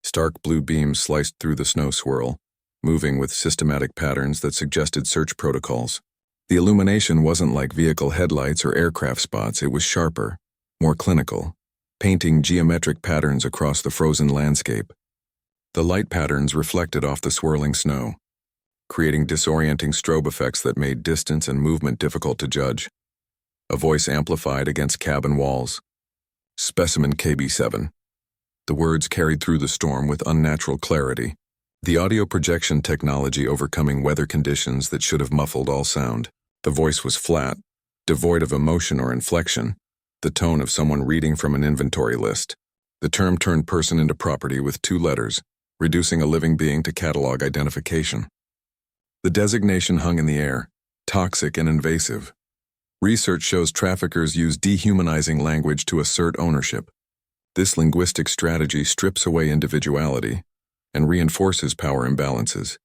Stark blue beams sliced through the snow swirl, moving with systematic patterns that suggested search protocols. The illumination wasn't like vehicle headlights or aircraft spots, it was sharper, more clinical, painting geometric patterns across the frozen landscape. The light patterns reflected off the swirling snow, creating disorienting strobe effects that made distance and movement difficult to judge. A voice amplified against cabin walls. "Specimen KB7. The words carried through the storm with unnatural clarity, the audio projection technology overcoming weather conditions that should have muffled all sound. The voice was flat, devoid of emotion or inflection, the tone of someone reading from an inventory list. The term turned person into property with 2 letters, reducing a living being to catalog identification. The designation hung in the air, toxic and invasive. Research shows traffickers use dehumanizing language to assert ownership. This linguistic strategy strips away individuality and reinforces power imbalances,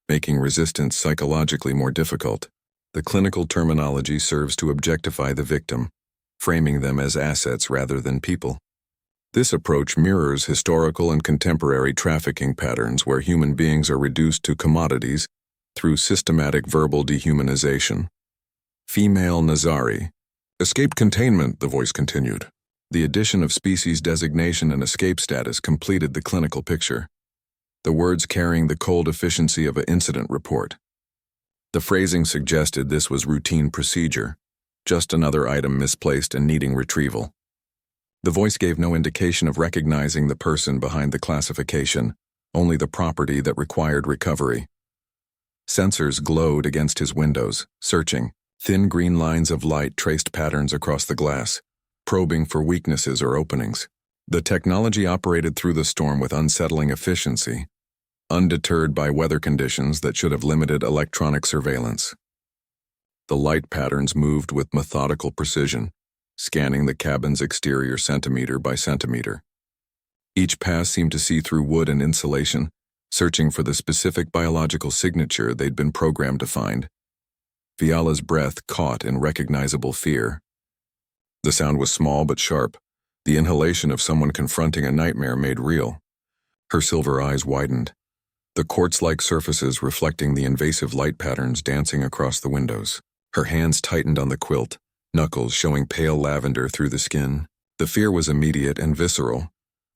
making resistance psychologically more difficult. The clinical terminology serves to objectify the victim, framing them as assets rather than people. This approach mirrors historical and contemporary trafficking patterns where human beings are reduced to commodities through systematic verbal dehumanization. Female Nazari. Escape containment, the voice continued. The addition of species designation and escape status completed the clinical picture, the words carrying the cold efficiency of an incident report. The phrasing suggested this was routine procedure, just another item misplaced and needing retrieval. The voice gave no indication of recognizing the person behind the classification, only the property that required recovery. Sensors glowed against his windows, searching. Thin green lines of light traced patterns across the glass, probing for weaknesses or openings. The technology operated through the storm with unsettling efficiency, undeterred by weather conditions that should have limited electronic surveillance. The light patterns moved with methodical precision, scanning the cabin's exterior centimeter by centimeter. Each pass seemed to see through wood and insulation, searching for the specific biological signature they'd been programmed to find. Viala's breath caught in recognizable fear. The sound was small but sharp, the inhalation of someone confronting a nightmare made real. Her silver eyes widened, the quartz-like surfaces reflecting the invasive light patterns dancing across the windows. Her hands tightened on the quilt, knuckles showing pale lavender through the skin. The fear was immediate and visceral,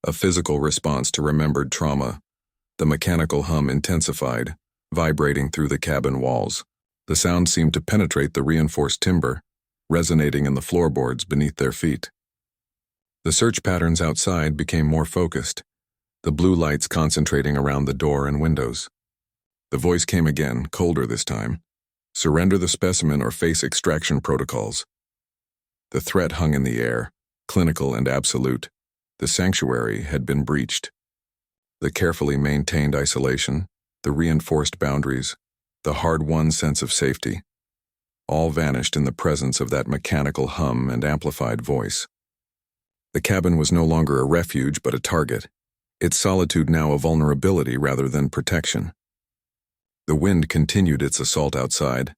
a physical response to remembered trauma. The mechanical hum intensified, vibrating through the cabin walls. The sound seemed to penetrate the reinforced timber, resonating in the floorboards beneath their feet. The search patterns outside became more focused, the blue lights concentrating around the door and windows. The voice came again, colder this time. Surrender the specimen or face extraction protocols. The threat hung in the air, clinical and absolute. The sanctuary had been breached. The carefully maintained isolation, the reinforced boundaries, the hard-won sense of safety, all vanished in the presence of that mechanical hum and amplified voice. The cabin was no longer a refuge but a target, its solitude now a vulnerability rather than protection. The wind continued its assault outside,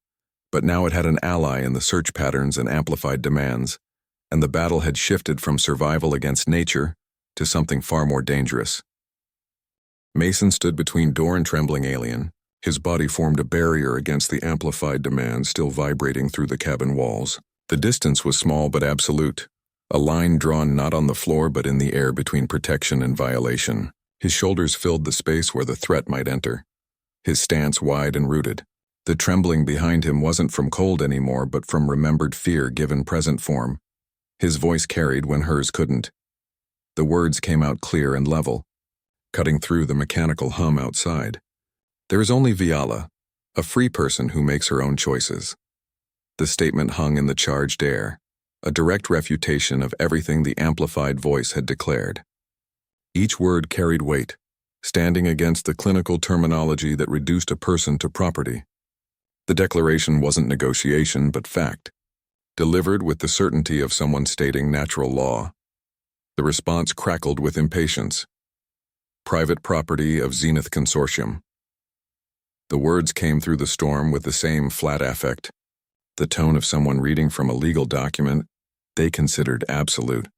but now it had an ally in the search patterns and amplified demands, and the battle had shifted from survival against nature to something far more dangerous. Mason stood between door and trembling alien. His body formed a barrier against the amplified demands still vibrating through the cabin walls. The distance was small but absolute, a line drawn not on the floor but in the air between protection and violation. His shoulders filled the space where the threat might enter, his stance wide and rooted. The trembling behind him wasn't from cold anymore but from remembered fear given present form. His voice carried when hers couldn't. The words came out clear and level, cutting through the mechanical hum outside. There is only Viala, a free person who makes her own choices. The statement hung in the charged air, a direct refutation of everything the amplified voice had declared. Each word carried weight, standing against the clinical terminology that reduced a person to property. The declaration wasn't negotiation but fact, delivered with the certainty of someone stating natural law. The response crackled with impatience. Private property of Zenith Consortium. The words came through the storm with the same flat affect, the tone of someone reading from a legal document they considered absolute.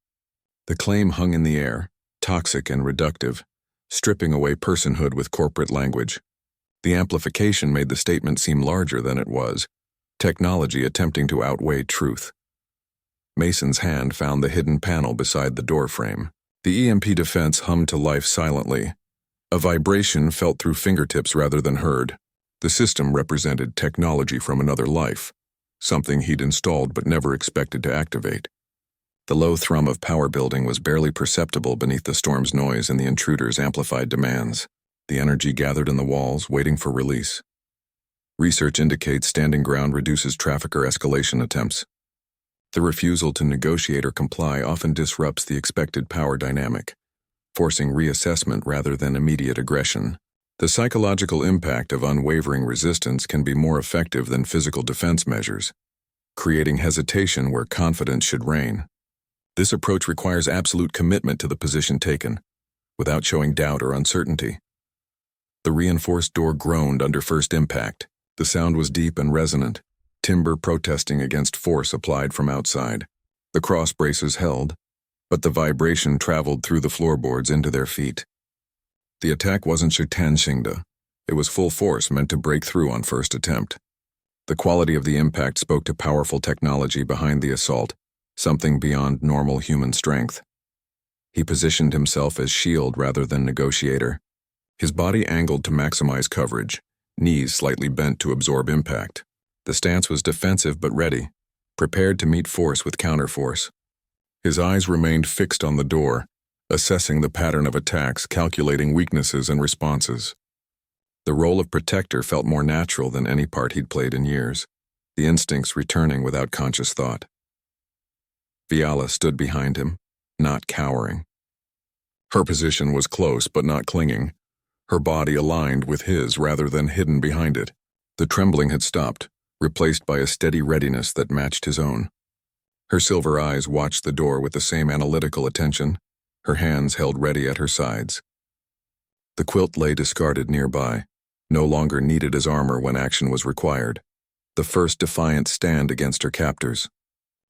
The claim hung in the air, toxic and reductive, stripping away personhood with corporate language. The amplification made the statement seem larger than it was, technology attempting to outweigh truth. Mason's hand found the hidden panel beside the door frame. The EMP defense hummed to life silently. A vibration felt through fingertips rather than heard. The system represented technology from another life, something he'd installed but never expected to activate. The low thrum of power building was barely perceptible beneath the storm's noise and the intruder's amplified demands. The energy gathered in the walls, waiting for release. Research indicates standing ground reduces trafficker escalation attempts. The refusal to negotiate or comply often disrupts the expected power dynamic, forcing reassessment rather than immediate aggression. The psychological impact of unwavering resistance can be more effective than physical defense measures, creating hesitation where confidence should reign. This approach requires absolute commitment to the position taken, without showing doubt or uncertainty. The reinforced door groaned under first impact. The sound was deep and resonant, timber protesting against force applied from outside. The cross braces held, but the vibration traveled through the floorboards into their feet. The attack wasn't Shitenshingda. It was full force meant to break through on first attempt. The quality of the impact spoke to powerful technology behind the assault, something beyond normal human strength. He positioned himself as shield rather than negotiator. His body angled to maximize coverage, knees slightly bent to absorb impact. The stance was defensive but ready, prepared to meet force with counterforce. His eyes remained fixed on the door, assessing the pattern of attacks, calculating weaknesses and responses. The role of protector felt more natural than any part he'd played in years, the instincts returning without conscious thought. Viala stood behind him, not cowering. Her position was close but not clinging, her body aligned with his rather than hidden behind it. The trembling had stopped, replaced by a steady readiness that matched his own. Her silver eyes watched the door with the same analytical attention, her hands held ready at her sides. The quilt lay discarded nearby, no longer needed as armor when action was required. The first defiant stand against her captors.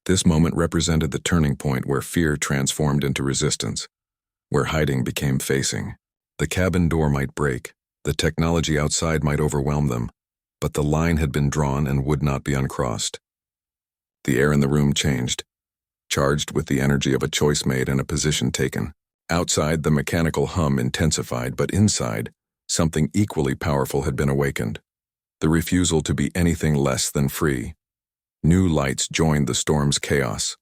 This moment represented the turning point where fear transformed into resistance, where hiding became facing. The cabin door might break, the technology outside might overwhelm them, but the line had been drawn and would not be uncrossed. The air in the room changed, charged with the energy of a choice made and a position taken. Outside, the mechanical hum intensified, but inside, something equally powerful had been awakened. The refusal to be anything less than free. New lights joined the storm's chaos.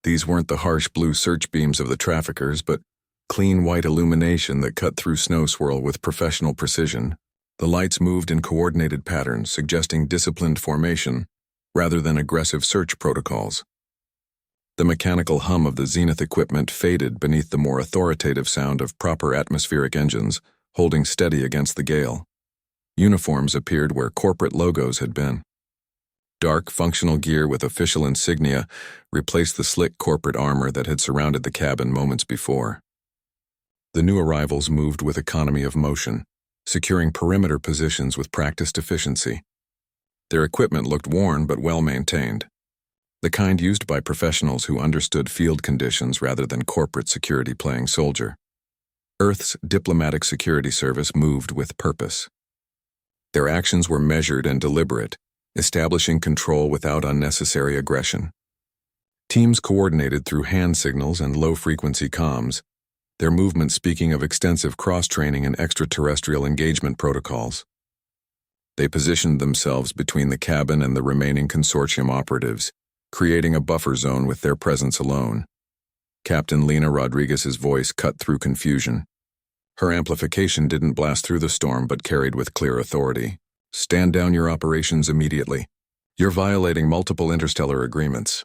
These weren't the harsh blue search beams of the traffickers, but clean white illumination that cut through snow swirl with professional precision. The lights moved in coordinated patterns, suggesting disciplined formation rather than aggressive search protocols. The mechanical hum of the Zenith equipment faded beneath the more authoritative sound of proper atmospheric engines, holding steady against the gale. Uniforms appeared where corporate logos had been. Dark, functional gear with official insignia replaced the slick corporate armor that had surrounded the cabin moments before. The new arrivals moved with economy of motion, securing perimeter positions with practiced efficiency. Their equipment looked worn but well-maintained, the kind used by professionals who understood field conditions rather than corporate security playing soldier. Earth's diplomatic security service moved with purpose. Their actions were measured and deliberate, establishing control without unnecessary aggression. Teams coordinated through hand signals and low-frequency comms, their movements speaking of extensive cross-training and extraterrestrial engagement protocols. They positioned themselves between the cabin and the remaining consortium operatives, creating a buffer zone with their presence alone. Captain Lena Rodriguez's voice cut through confusion. Her amplification didn't blast through the storm but carried with clear authority. Stand down your operations immediately. You're violating multiple interstellar agreements.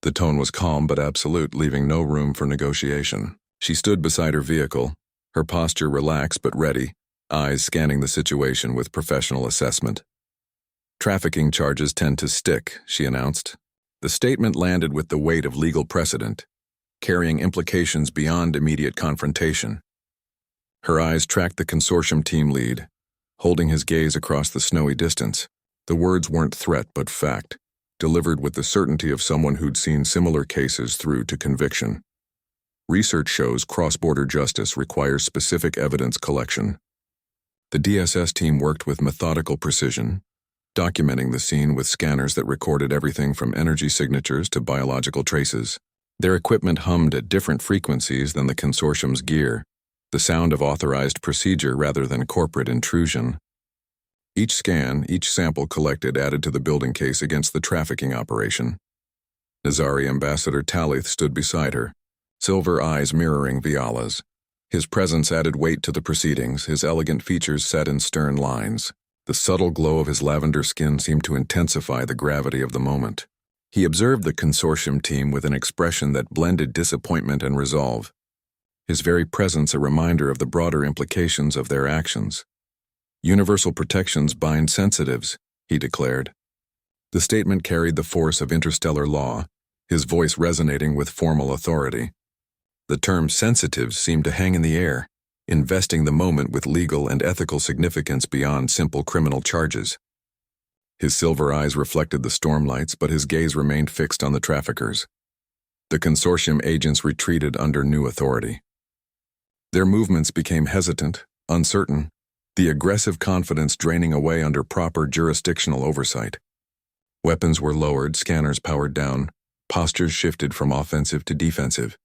The tone was calm but absolute, leaving no room for negotiation. She stood beside her vehicle, her posture relaxed but ready, eyes scanning the situation with professional assessment. Trafficking charges tend to stick, she announced. The statement landed with the weight of legal precedent, carrying implications beyond immediate confrontation. Her eyes tracked the consortium team lead, holding his gaze across the snowy distance. The words weren't threat but fact, delivered with the certainty of someone who'd seen similar cases through to conviction. Research shows cross-border justice requires specific evidence collection. The DSS team worked with methodical precision, documenting the scene with scanners that recorded everything from energy signatures to biological traces. Their equipment hummed at different frequencies than the consortium's gear, the sound of authorized procedure rather than corporate intrusion. Each scan, each sample collected added to the building case against the trafficking operation. Nazari Ambassador Talith stood beside her, silver eyes mirroring Viala's. His presence added weight to the proceedings, his elegant features set in stern lines. The subtle glow of his lavender skin seemed to intensify the gravity of the moment. He observed the consortium team with an expression that blended disappointment and resolve, his very presence a reminder of the broader implications of their actions. Universal protections bind sensitives, he declared. The statement carried the force of interstellar law, his voice resonating with formal authority. The term sensitives seemed to hang in the air, investing the moment with legal and ethical significance beyond simple criminal charges. His silver eyes reflected the stormlights, but his gaze remained fixed on the traffickers. The consortium agents retreated under new authority. Their movements became hesitant, uncertain, the aggressive confidence draining away under proper jurisdictional oversight. Weapons were lowered, scanners powered down, postures shifted from offensive to defensive.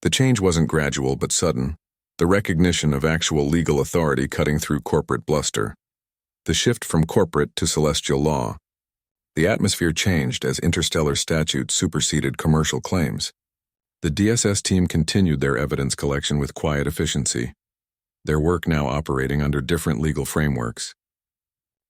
The change wasn't gradual but sudden, the recognition of actual legal authority cutting through corporate bluster. The shift from corporate to celestial law. The atmosphere changed as interstellar statutes superseded commercial claims. The DSS team continued their evidence collection with quiet efficiency, their work now operating under different legal frameworks.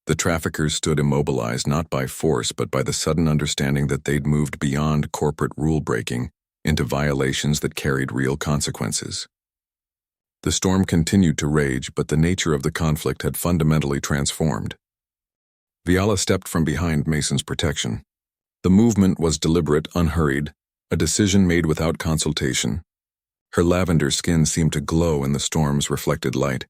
The traffickers stood immobilized not by force but by the sudden understanding that they'd moved beyond corporate rule-breaking into violations that carried real consequences. The storm continued to rage, but the nature of the conflict had fundamentally transformed. Viala stepped from behind Mason's protection. The movement was deliberate, unhurried, a decision made without consultation. Her lavender skin seemed to glow in the storm's reflected light,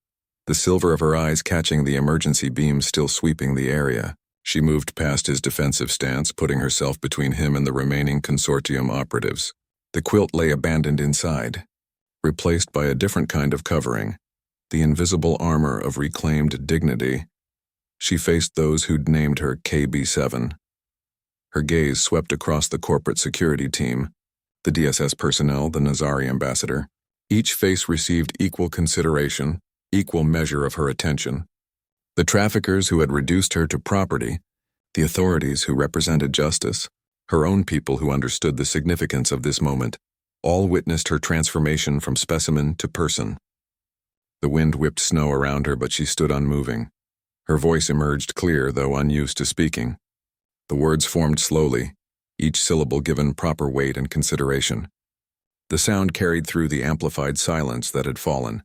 the silver of her eyes catching the emergency beams still sweeping the area. She moved past his defensive stance, putting herself between him and the remaining consortium operatives. The quilt lay abandoned inside, replaced by a different kind of covering, the invisible armor of reclaimed dignity. She faced those who'd named her KB7. Her gaze swept across the corporate security team, the DSS personnel, the Nazari ambassador. Each face received equal consideration, equal measure of her attention. The traffickers who had reduced her to property, the authorities who represented justice, her own people who understood the significance of this moment, all witnessed her transformation from specimen to person. The wind whipped snow around her, but she stood unmoving. Her voice emerged clear, though unused to speaking. The words formed slowly, each syllable given proper weight and consideration. The sound carried through the amplified silence that had fallen,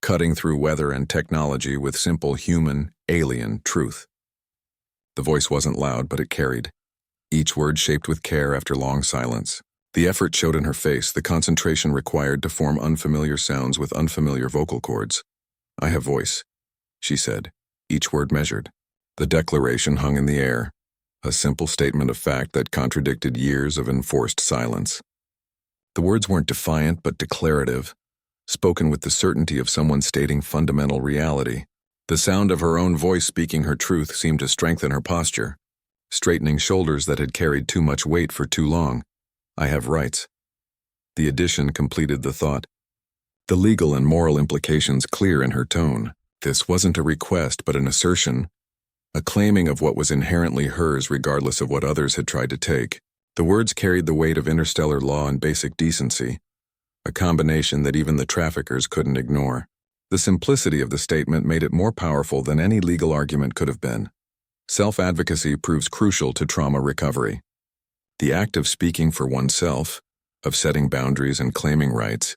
cutting through weather and technology with simple human, alien truth. The voice wasn't loud, but it carried, each word shaped with care after long silence. The effort showed in her face, the concentration required to form unfamiliar sounds with unfamiliar vocal cords. "I have voice," she said, each word measured. The declaration hung in the air, a simple statement of fact that contradicted years of enforced silence. The words weren't defiant but declarative, spoken with the certainty of someone stating fundamental reality. The sound of her own voice speaking her truth seemed to strengthen her posture, straightening shoulders that had carried too much weight for too long. "I have rights." The addition completed the thought, the legal and moral implications clear in her tone. This wasn't a request but an assertion, a claiming of what was inherently hers regardless of what others had tried to take. The words carried the weight of interstellar law and basic decency, a combination that even the traffickers couldn't ignore. The simplicity of the statement made it more powerful than any legal argument could have been. Self-advocacy proves crucial to trauma recovery. The act of speaking for oneself, of setting boundaries and claiming rights,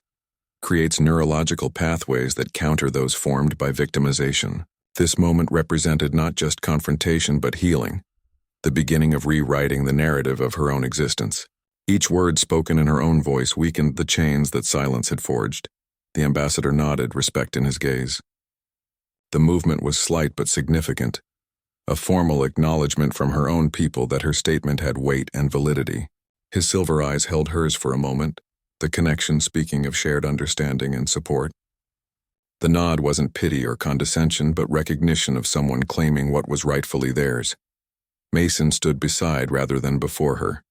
creates neurological pathways that counter those formed by victimization. This moment represented not just confrontation but healing, the beginning of rewriting the narrative of her own existence. Each word spoken in her own voice weakened the chains that silence had forged. The ambassador nodded, respect in his gaze. The movement was slight but significant, a formal acknowledgement from her own people that her statement had weight and validity. His silver eyes held hers for a moment, the connection speaking of shared understanding and support. The nod wasn't pity or condescension, but recognition of someone claiming what was rightfully theirs. Mason stood beside rather than before her.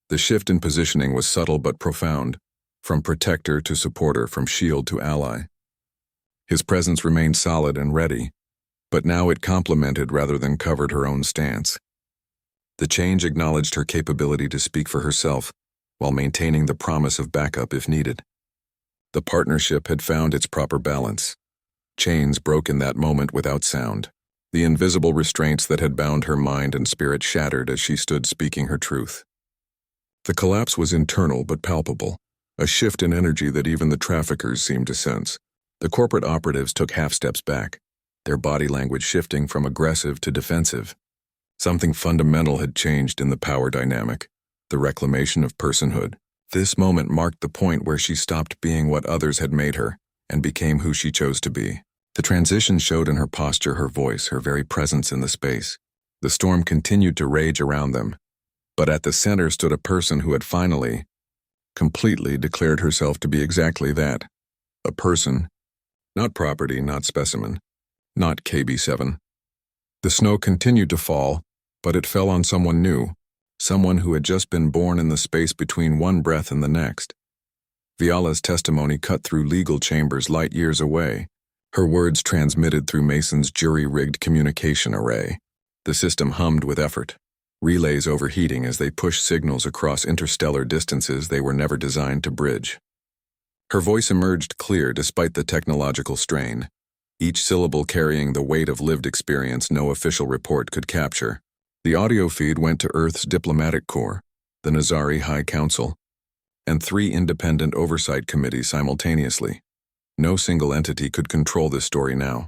The shift in positioning was subtle but profound, from protector to supporter, from shield to ally. His presence remained solid and ready, but now it complemented rather than covered her own stance. The change acknowledged her capability to speak for herself, while maintaining the promise of backup if needed. The partnership had found its proper balance. Chains broke in that moment without sound. The invisible restraints that had bound her mind and spirit shattered as she stood speaking her truth. The collapse was internal but palpable, a shift in energy that even the traffickers seemed to sense. The corporate operatives took half steps back, their body language shifting from aggressive to defensive. Something fundamental had changed in the power dynamic, the reclamation of personhood. This moment marked the point where she stopped being what others had made her and became who she chose to be. The transition showed in her posture, her voice, her very presence in the space. The storm continued to rage around them, but at the center stood a person who had finally, completely declared herself to be exactly that. A person, not property, not specimen, not KB7. The snow continued to fall, but it fell on someone new, someone who had just been born in the space between one breath and the next. Viala's testimony cut through legal chambers light years away, her words transmitted through Mason's jury-rigged communication array. The system hummed with effort, relays overheating as they pushed signals across interstellar distances they were never designed to bridge. Her voice emerged clear despite the technological strain, each syllable carrying the weight of lived experience no official report could capture. The audio feed went to Earth's diplomatic corps, the Nazari High Council, and 3 independent oversight committees simultaneously. No single entity could control this story now.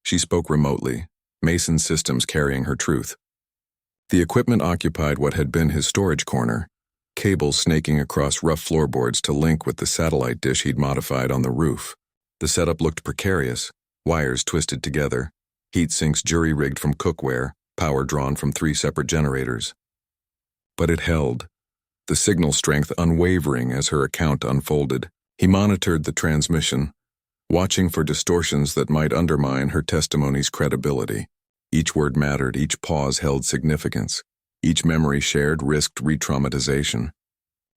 She spoke remotely, Mason's systems carrying her truth. The equipment occupied what had been his storage corner, cables snaking across rough floorboards to link with the satellite dish he'd modified on the roof. The setup looked precarious, wires twisted together, heat sinks jury-rigged from cookware, power drawn from 3 separate generators. But it held, the signal strength unwavering as her account unfolded. He monitored the transmission, watching for distortions that might undermine her testimony's credibility. Each word mattered, each pause held significance, each memory shared risked re-traumatization.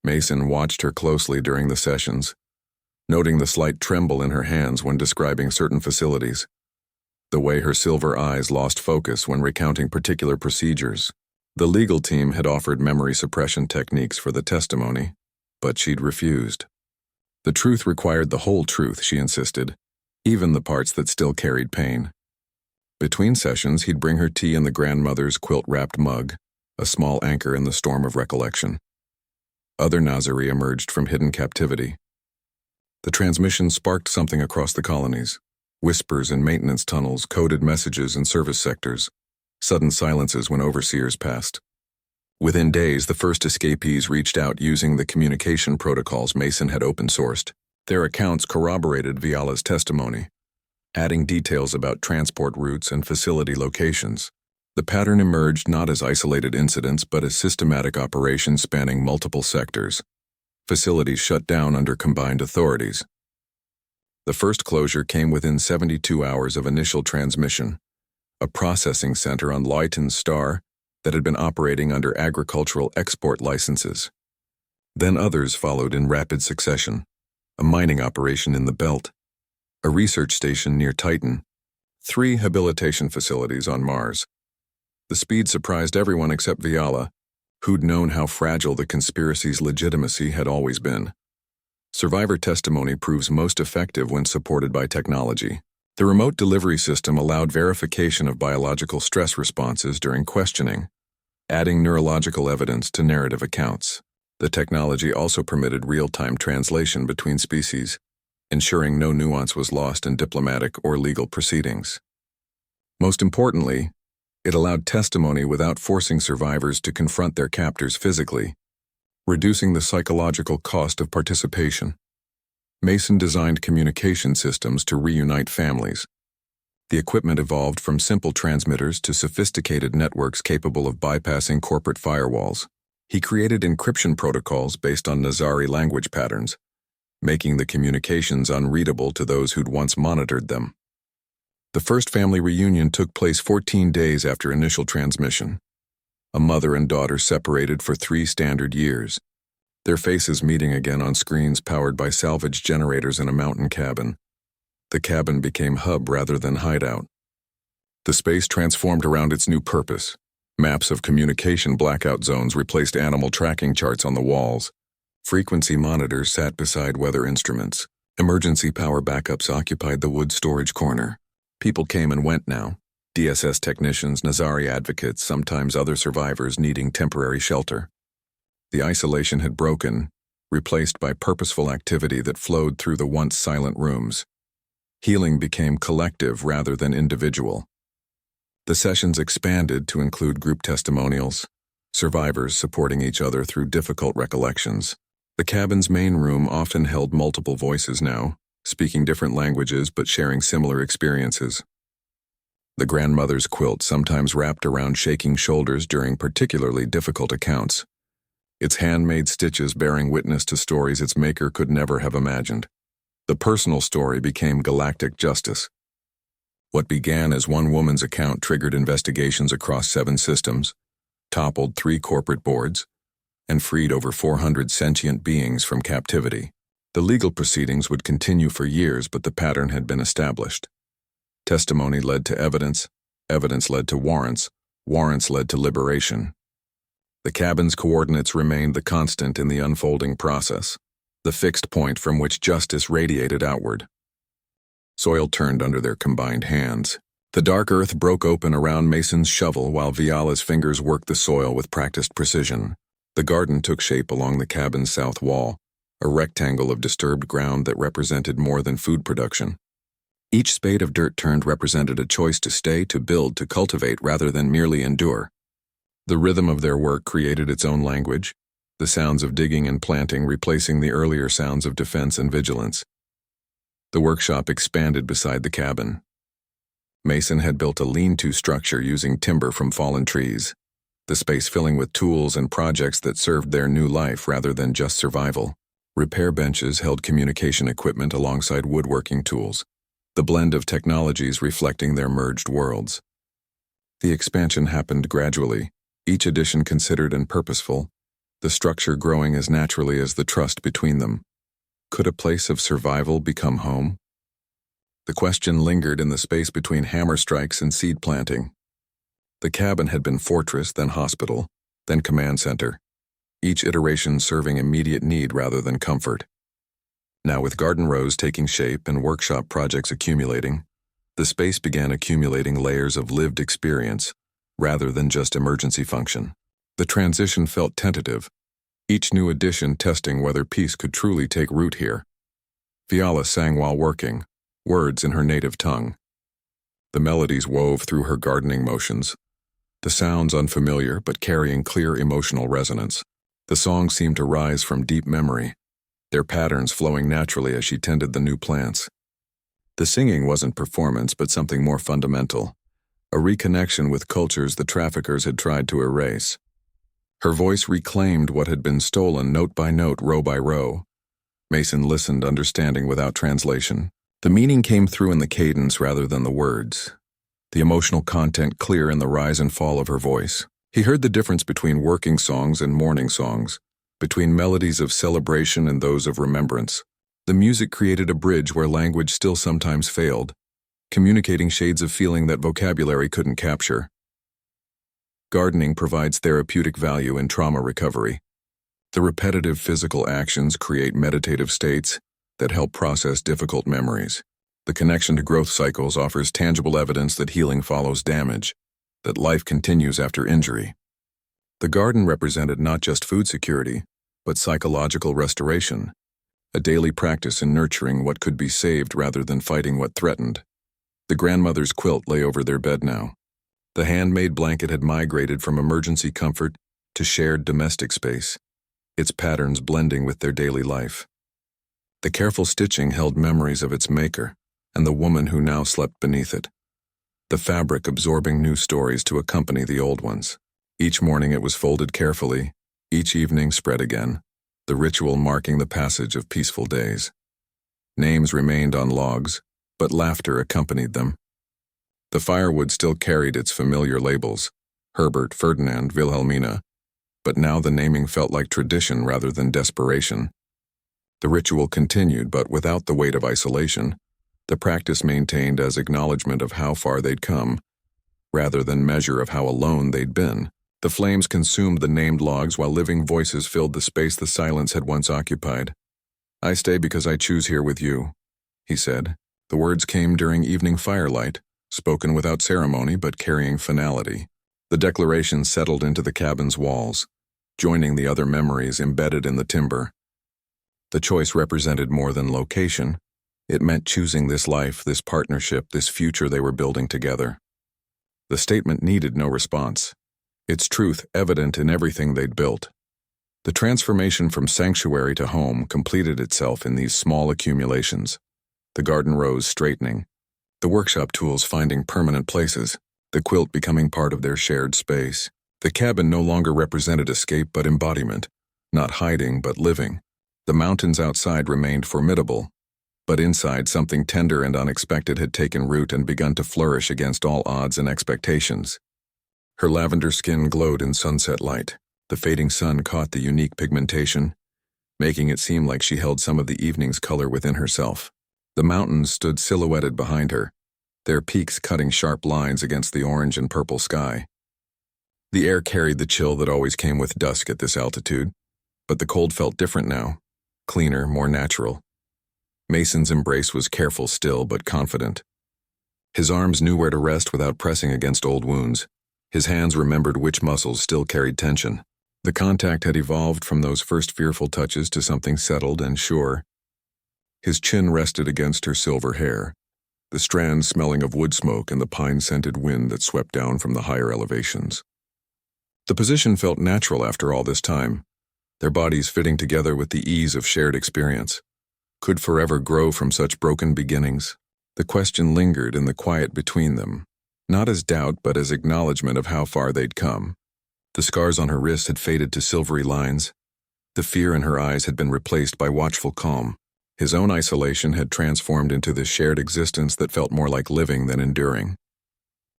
Mason watched her closely during the sessions, noting the slight tremble in her hands when describing certain facilities, the way her silver eyes lost focus when recounting particular procedures. The legal team had offered memory suppression techniques for the testimony, but she'd refused. The truth required the whole truth, she insisted, even the parts that still carried pain. Between sessions, he'd bring her tea in the grandmother's quilt-wrapped mug, a small anchor in the storm of recollection. Other Nazari emerged from hidden captivity. The transmission sparked something across the colonies. Whispers in maintenance tunnels, coded messages in service sectors, sudden silences when overseers passed. Within days, the first escapees reached out using the communication protocols Mason had open-sourced. Their accounts corroborated Viala's testimony, adding details about transport routes and facility locations. The pattern emerged not as isolated incidents but as systematic operations spanning multiple sectors. Facilities shut down under combined authorities. The first closure came within 72 hours of initial transmission, a processing center on Leyton's star that had been operating under agricultural export licenses. Then others followed in rapid succession, a mining operation in the belt, a research station near Titan, 3 habilitation facilities on Mars. The speed surprised everyone except Viala, who'd known how fragile the conspiracy's legitimacy had always been. Survivor testimony proves most effective when supported by technology. The remote delivery system allowed verification of biological stress responses during questioning, adding neurological evidence to narrative accounts. The technology also permitted real-time translation between species, ensuring no nuance was lost in diplomatic or legal proceedings. Most importantly, it allowed testimony without forcing survivors to confront their captors physically, reducing the psychological cost of participation. Mason designed communication systems to reunite families. The equipment evolved from simple transmitters to sophisticated networks capable of bypassing corporate firewalls. He created encryption protocols based on Nazari language patterns, making the communications unreadable to those who'd once monitored them. The first family reunion took place 14 days after initial transmission. A mother and daughter separated for 3 standard years, their faces meeting again on screens powered by salvage generators in a mountain cabin. The cabin became hub rather than hideout. The space transformed around its new purpose. Maps of communication blackout zones replaced animal tracking charts on the walls. Frequency monitors sat beside weather instruments. Emergency power backups occupied the wood storage corner. People came and went now, DSS technicians, Nazari advocates, sometimes other survivors needing temporary shelter. The isolation had broken, replaced by purposeful activity that flowed through the once silent rooms. Healing became collective rather than individual. The sessions expanded to include group testimonials, survivors supporting each other through difficult recollections. The cabin's main room often held multiple voices now, speaking different languages but sharing similar experiences. The grandmother's quilt sometimes wrapped around shaking shoulders during particularly difficult accounts, its handmade stitches bearing witness to stories its maker could never have imagined. The personal story became galactic justice. What began as one woman's account triggered investigations across 7 systems, toppled 3 corporate boards, and freed over 400 sentient beings from captivity. The legal proceedings would continue for years, but the pattern had been established. Testimony led to evidence, evidence led to warrants, warrants led to liberation. The cabin's coordinates remained the constant in the unfolding process, the fixed point from which justice radiated outward. Soil turned under their combined hands. The dark earth broke open around Mason's shovel while Viala's fingers worked the soil with practiced precision. The garden took shape along the cabin's south wall, a rectangle of disturbed ground that represented more than food production. Each spade of dirt turned represented a choice to stay, to build, to cultivate rather than merely endure. The rhythm of their work created its own language, the sounds of digging and planting replacing the earlier sounds of defense and vigilance. The workshop expanded beside the cabin. Mason had built a lean-to structure using timber from fallen trees, the space filling with tools and projects that served their new life rather than just survival. Repair benches held communication equipment alongside woodworking tools, the blend of technologies reflecting their merged worlds. The expansion happened gradually, each addition considered and purposeful, the structure growing as naturally as the trust between them. Could a place of survival become home? The question lingered in the space between hammer strikes and seed planting. The cabin had been fortress, then hospital, then command center, each iteration serving immediate need rather than comfort. Now, with garden rows taking shape and workshop projects accumulating, the space began accumulating layers of lived experience rather than just emergency function. The transition felt tentative, each new addition testing whether peace could truly take root here. Viala sang while working, words in her native tongue. The melodies wove through her gardening motions, the sounds unfamiliar but carrying clear emotional resonance. The songs seemed to rise from deep memory, their patterns flowing naturally as she tended the new plants. The singing wasn't performance but something more fundamental, a reconnection with cultures the traffickers had tried to erase. Her voice reclaimed what had been stolen note by note, row by row. Mason listened, understanding without translation. The meaning came through in the cadence rather than the words, the emotional content clear in the rise and fall of her voice. He heard the difference between working songs and mourning songs, between melodies of celebration and those of remembrance. The music created a bridge where language still sometimes failed, communicating shades of feeling that vocabulary couldn't capture. Gardening provides therapeutic value in trauma recovery. The repetitive physical actions create meditative states that help process difficult memories. The connection to growth cycles offers tangible evidence that healing follows damage, that life continues after injury. The garden represented not just food security, but psychological restoration, a daily practice in nurturing what could be saved rather than fighting what threatened. The grandmother's quilt lay over their bed now. The handmade blanket had migrated from emergency comfort to shared domestic space, its patterns blending with their daily life. The careful stitching held memories of its maker and the woman who now slept beneath it, the fabric absorbing new stories to accompany the old ones. Each morning it was folded carefully, each evening spread again, the ritual marking the passage of peaceful days. Names remained on logs, but laughter accompanied them. The firewood still carried its familiar labels, Herbert, Ferdinand, Wilhelmina, but now the naming felt like tradition rather than desperation. The ritual continued, but without the weight of isolation, the practice maintained as acknowledgement of how far they'd come, rather than measure of how alone they'd been. The flames consumed the named logs while living voices filled the space the silence had once occupied. "I stay because I choose here with you," he said. The words came during evening firelight, spoken without ceremony but carrying finality. The declaration settled into the cabin's walls, joining the other memories embedded in the timber. The choice represented more than location. It meant choosing this life, this partnership, this future they were building together. The statement needed no response, its truth evident in everything they'd built. The transformation from sanctuary to home completed itself in these small accumulations. The garden rose straightening, the workshop tools finding permanent places, the quilt becoming part of their shared space. The cabin no longer represented escape but embodiment, not hiding but living. The mountains outside remained formidable, but inside something tender and unexpected had taken root and begun to flourish against all odds and expectations. Her lavender skin glowed in sunset light. The fading sun caught the unique pigmentation, making it seem like she held some of the evening's color within herself. The mountains stood silhouetted behind her, their peaks cutting sharp lines against the orange and purple sky. The air carried the chill that always came with dusk at this altitude, but the cold felt different now, cleaner, more natural. Mason's embrace was careful still but confident. His arms knew where to rest without pressing against old wounds. His hands remembered which muscles still carried tension. The contact had evolved from those first fearful touches to something settled and sure. His chin rested against her silver hair, the strands smelling of wood smoke and the pine-scented wind that swept down from the higher elevations. The position felt natural after all this time, their bodies fitting together with the ease of shared experience. Could forever grow from such broken beginnings? The question lingered in the quiet between them, not as doubt but as acknowledgement of how far they'd come. The scars on her wrists had faded to silvery lines. The fear in her eyes had been replaced by watchful calm. His own isolation had transformed into this shared existence that felt more like living than enduring.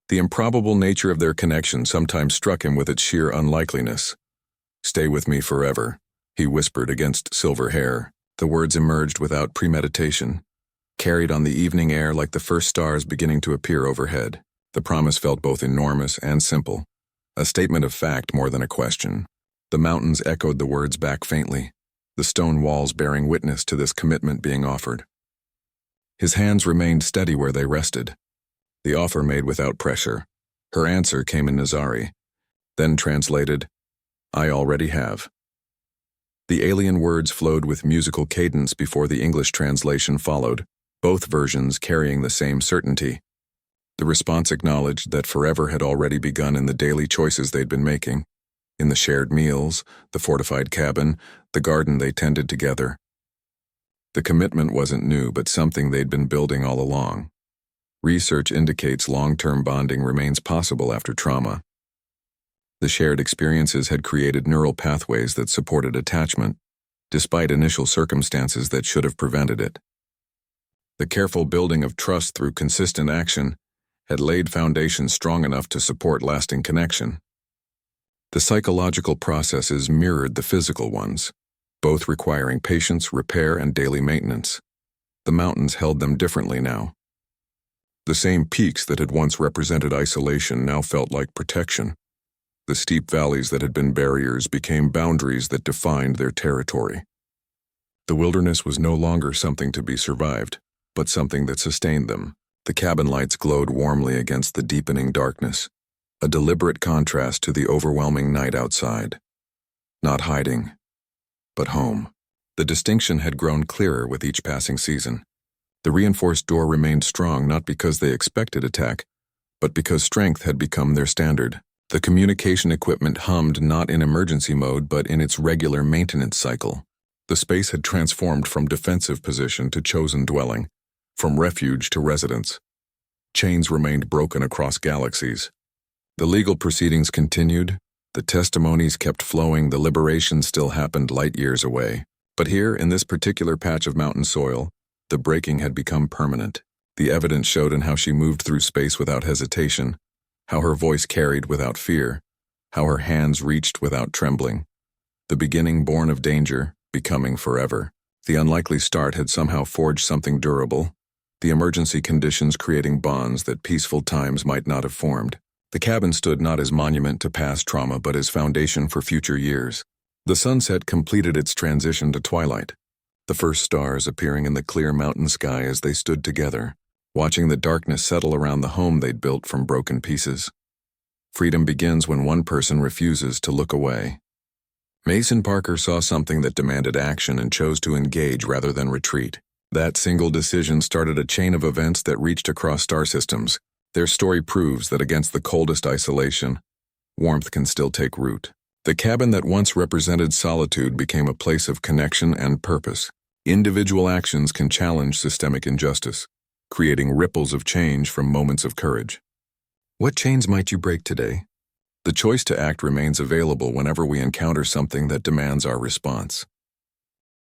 The improbable nature of their connection sometimes struck him with its sheer unlikeliness. "Stay with me forever," he whispered against silver hair. The words emerged without premeditation, carried on the evening air like the first stars beginning to appear overhead. The promise felt both enormous and simple, a statement of fact more than a question. The mountains echoed the words back faintly, the stone walls bearing witness to this commitment being offered. His hands remained steady where they rested, the offer made without pressure. Her answer came in Nazari, then translated, "I already have." The alien words flowed with musical cadence before the English translation followed, both versions carrying the same certainty. The response acknowledged that forever had already begun in the daily choices they'd been making, in the shared meals, the fortified cabin, the garden they tended together. The commitment wasn't new, but something they'd been building all along. Research indicates long-term bonding remains possible after trauma. The shared experiences had created neural pathways that supported attachment, despite initial circumstances that should have prevented it. The careful building of trust through consistent action had laid foundations strong enough to support lasting connection. The psychological processes mirrored the physical ones, both requiring patience, repair, and daily maintenance. The mountains held them differently now. The same peaks that had once represented isolation now felt like protection. The steep valleys that had been barriers became boundaries that defined their territory. The wilderness was no longer something to be survived, but something that sustained them. The cabin lights glowed warmly against the deepening darkness, a deliberate contrast to the overwhelming night outside. Not hiding, but home. The distinction had grown clearer with each passing season. The reinforced door remained strong not because they expected attack, but because strength had become their standard. The communication equipment hummed not in emergency mode but in its regular maintenance cycle. The space had transformed from defensive position to chosen dwelling, from refuge to residence. Chains remained broken across galaxies. The legal proceedings continued, the testimonies kept flowing, the liberation still happened light years away. But here, in this particular patch of mountain soil, the breaking had become permanent. The evidence showed in how she moved through space without hesitation, how her voice carried without fear, how her hands reached without trembling. The beginning born of danger, becoming forever. The unlikely start had somehow forged something durable, the emergency conditions creating bonds that peaceful times might not have formed. The cabin stood not as monument to past trauma but as foundation for future years. The sunset completed its transition to twilight, the first stars appearing in the clear mountain sky as they stood together. watching the darkness settle around the home they'd built from broken pieces. Freedom begins when one person refuses to look away. Mason Parker saw something that demanded action and chose to engage rather than retreat. That single decision started a chain of events that reached across star systems. Their story proves that against the coldest isolation, warmth can still take root. The cabin that once represented solitude became a place of connection and purpose. Individual actions can challenge systemic injustice, creating ripples of change from moments of courage. What chains might you break today? The choice to act remains available whenever we encounter something that demands our response.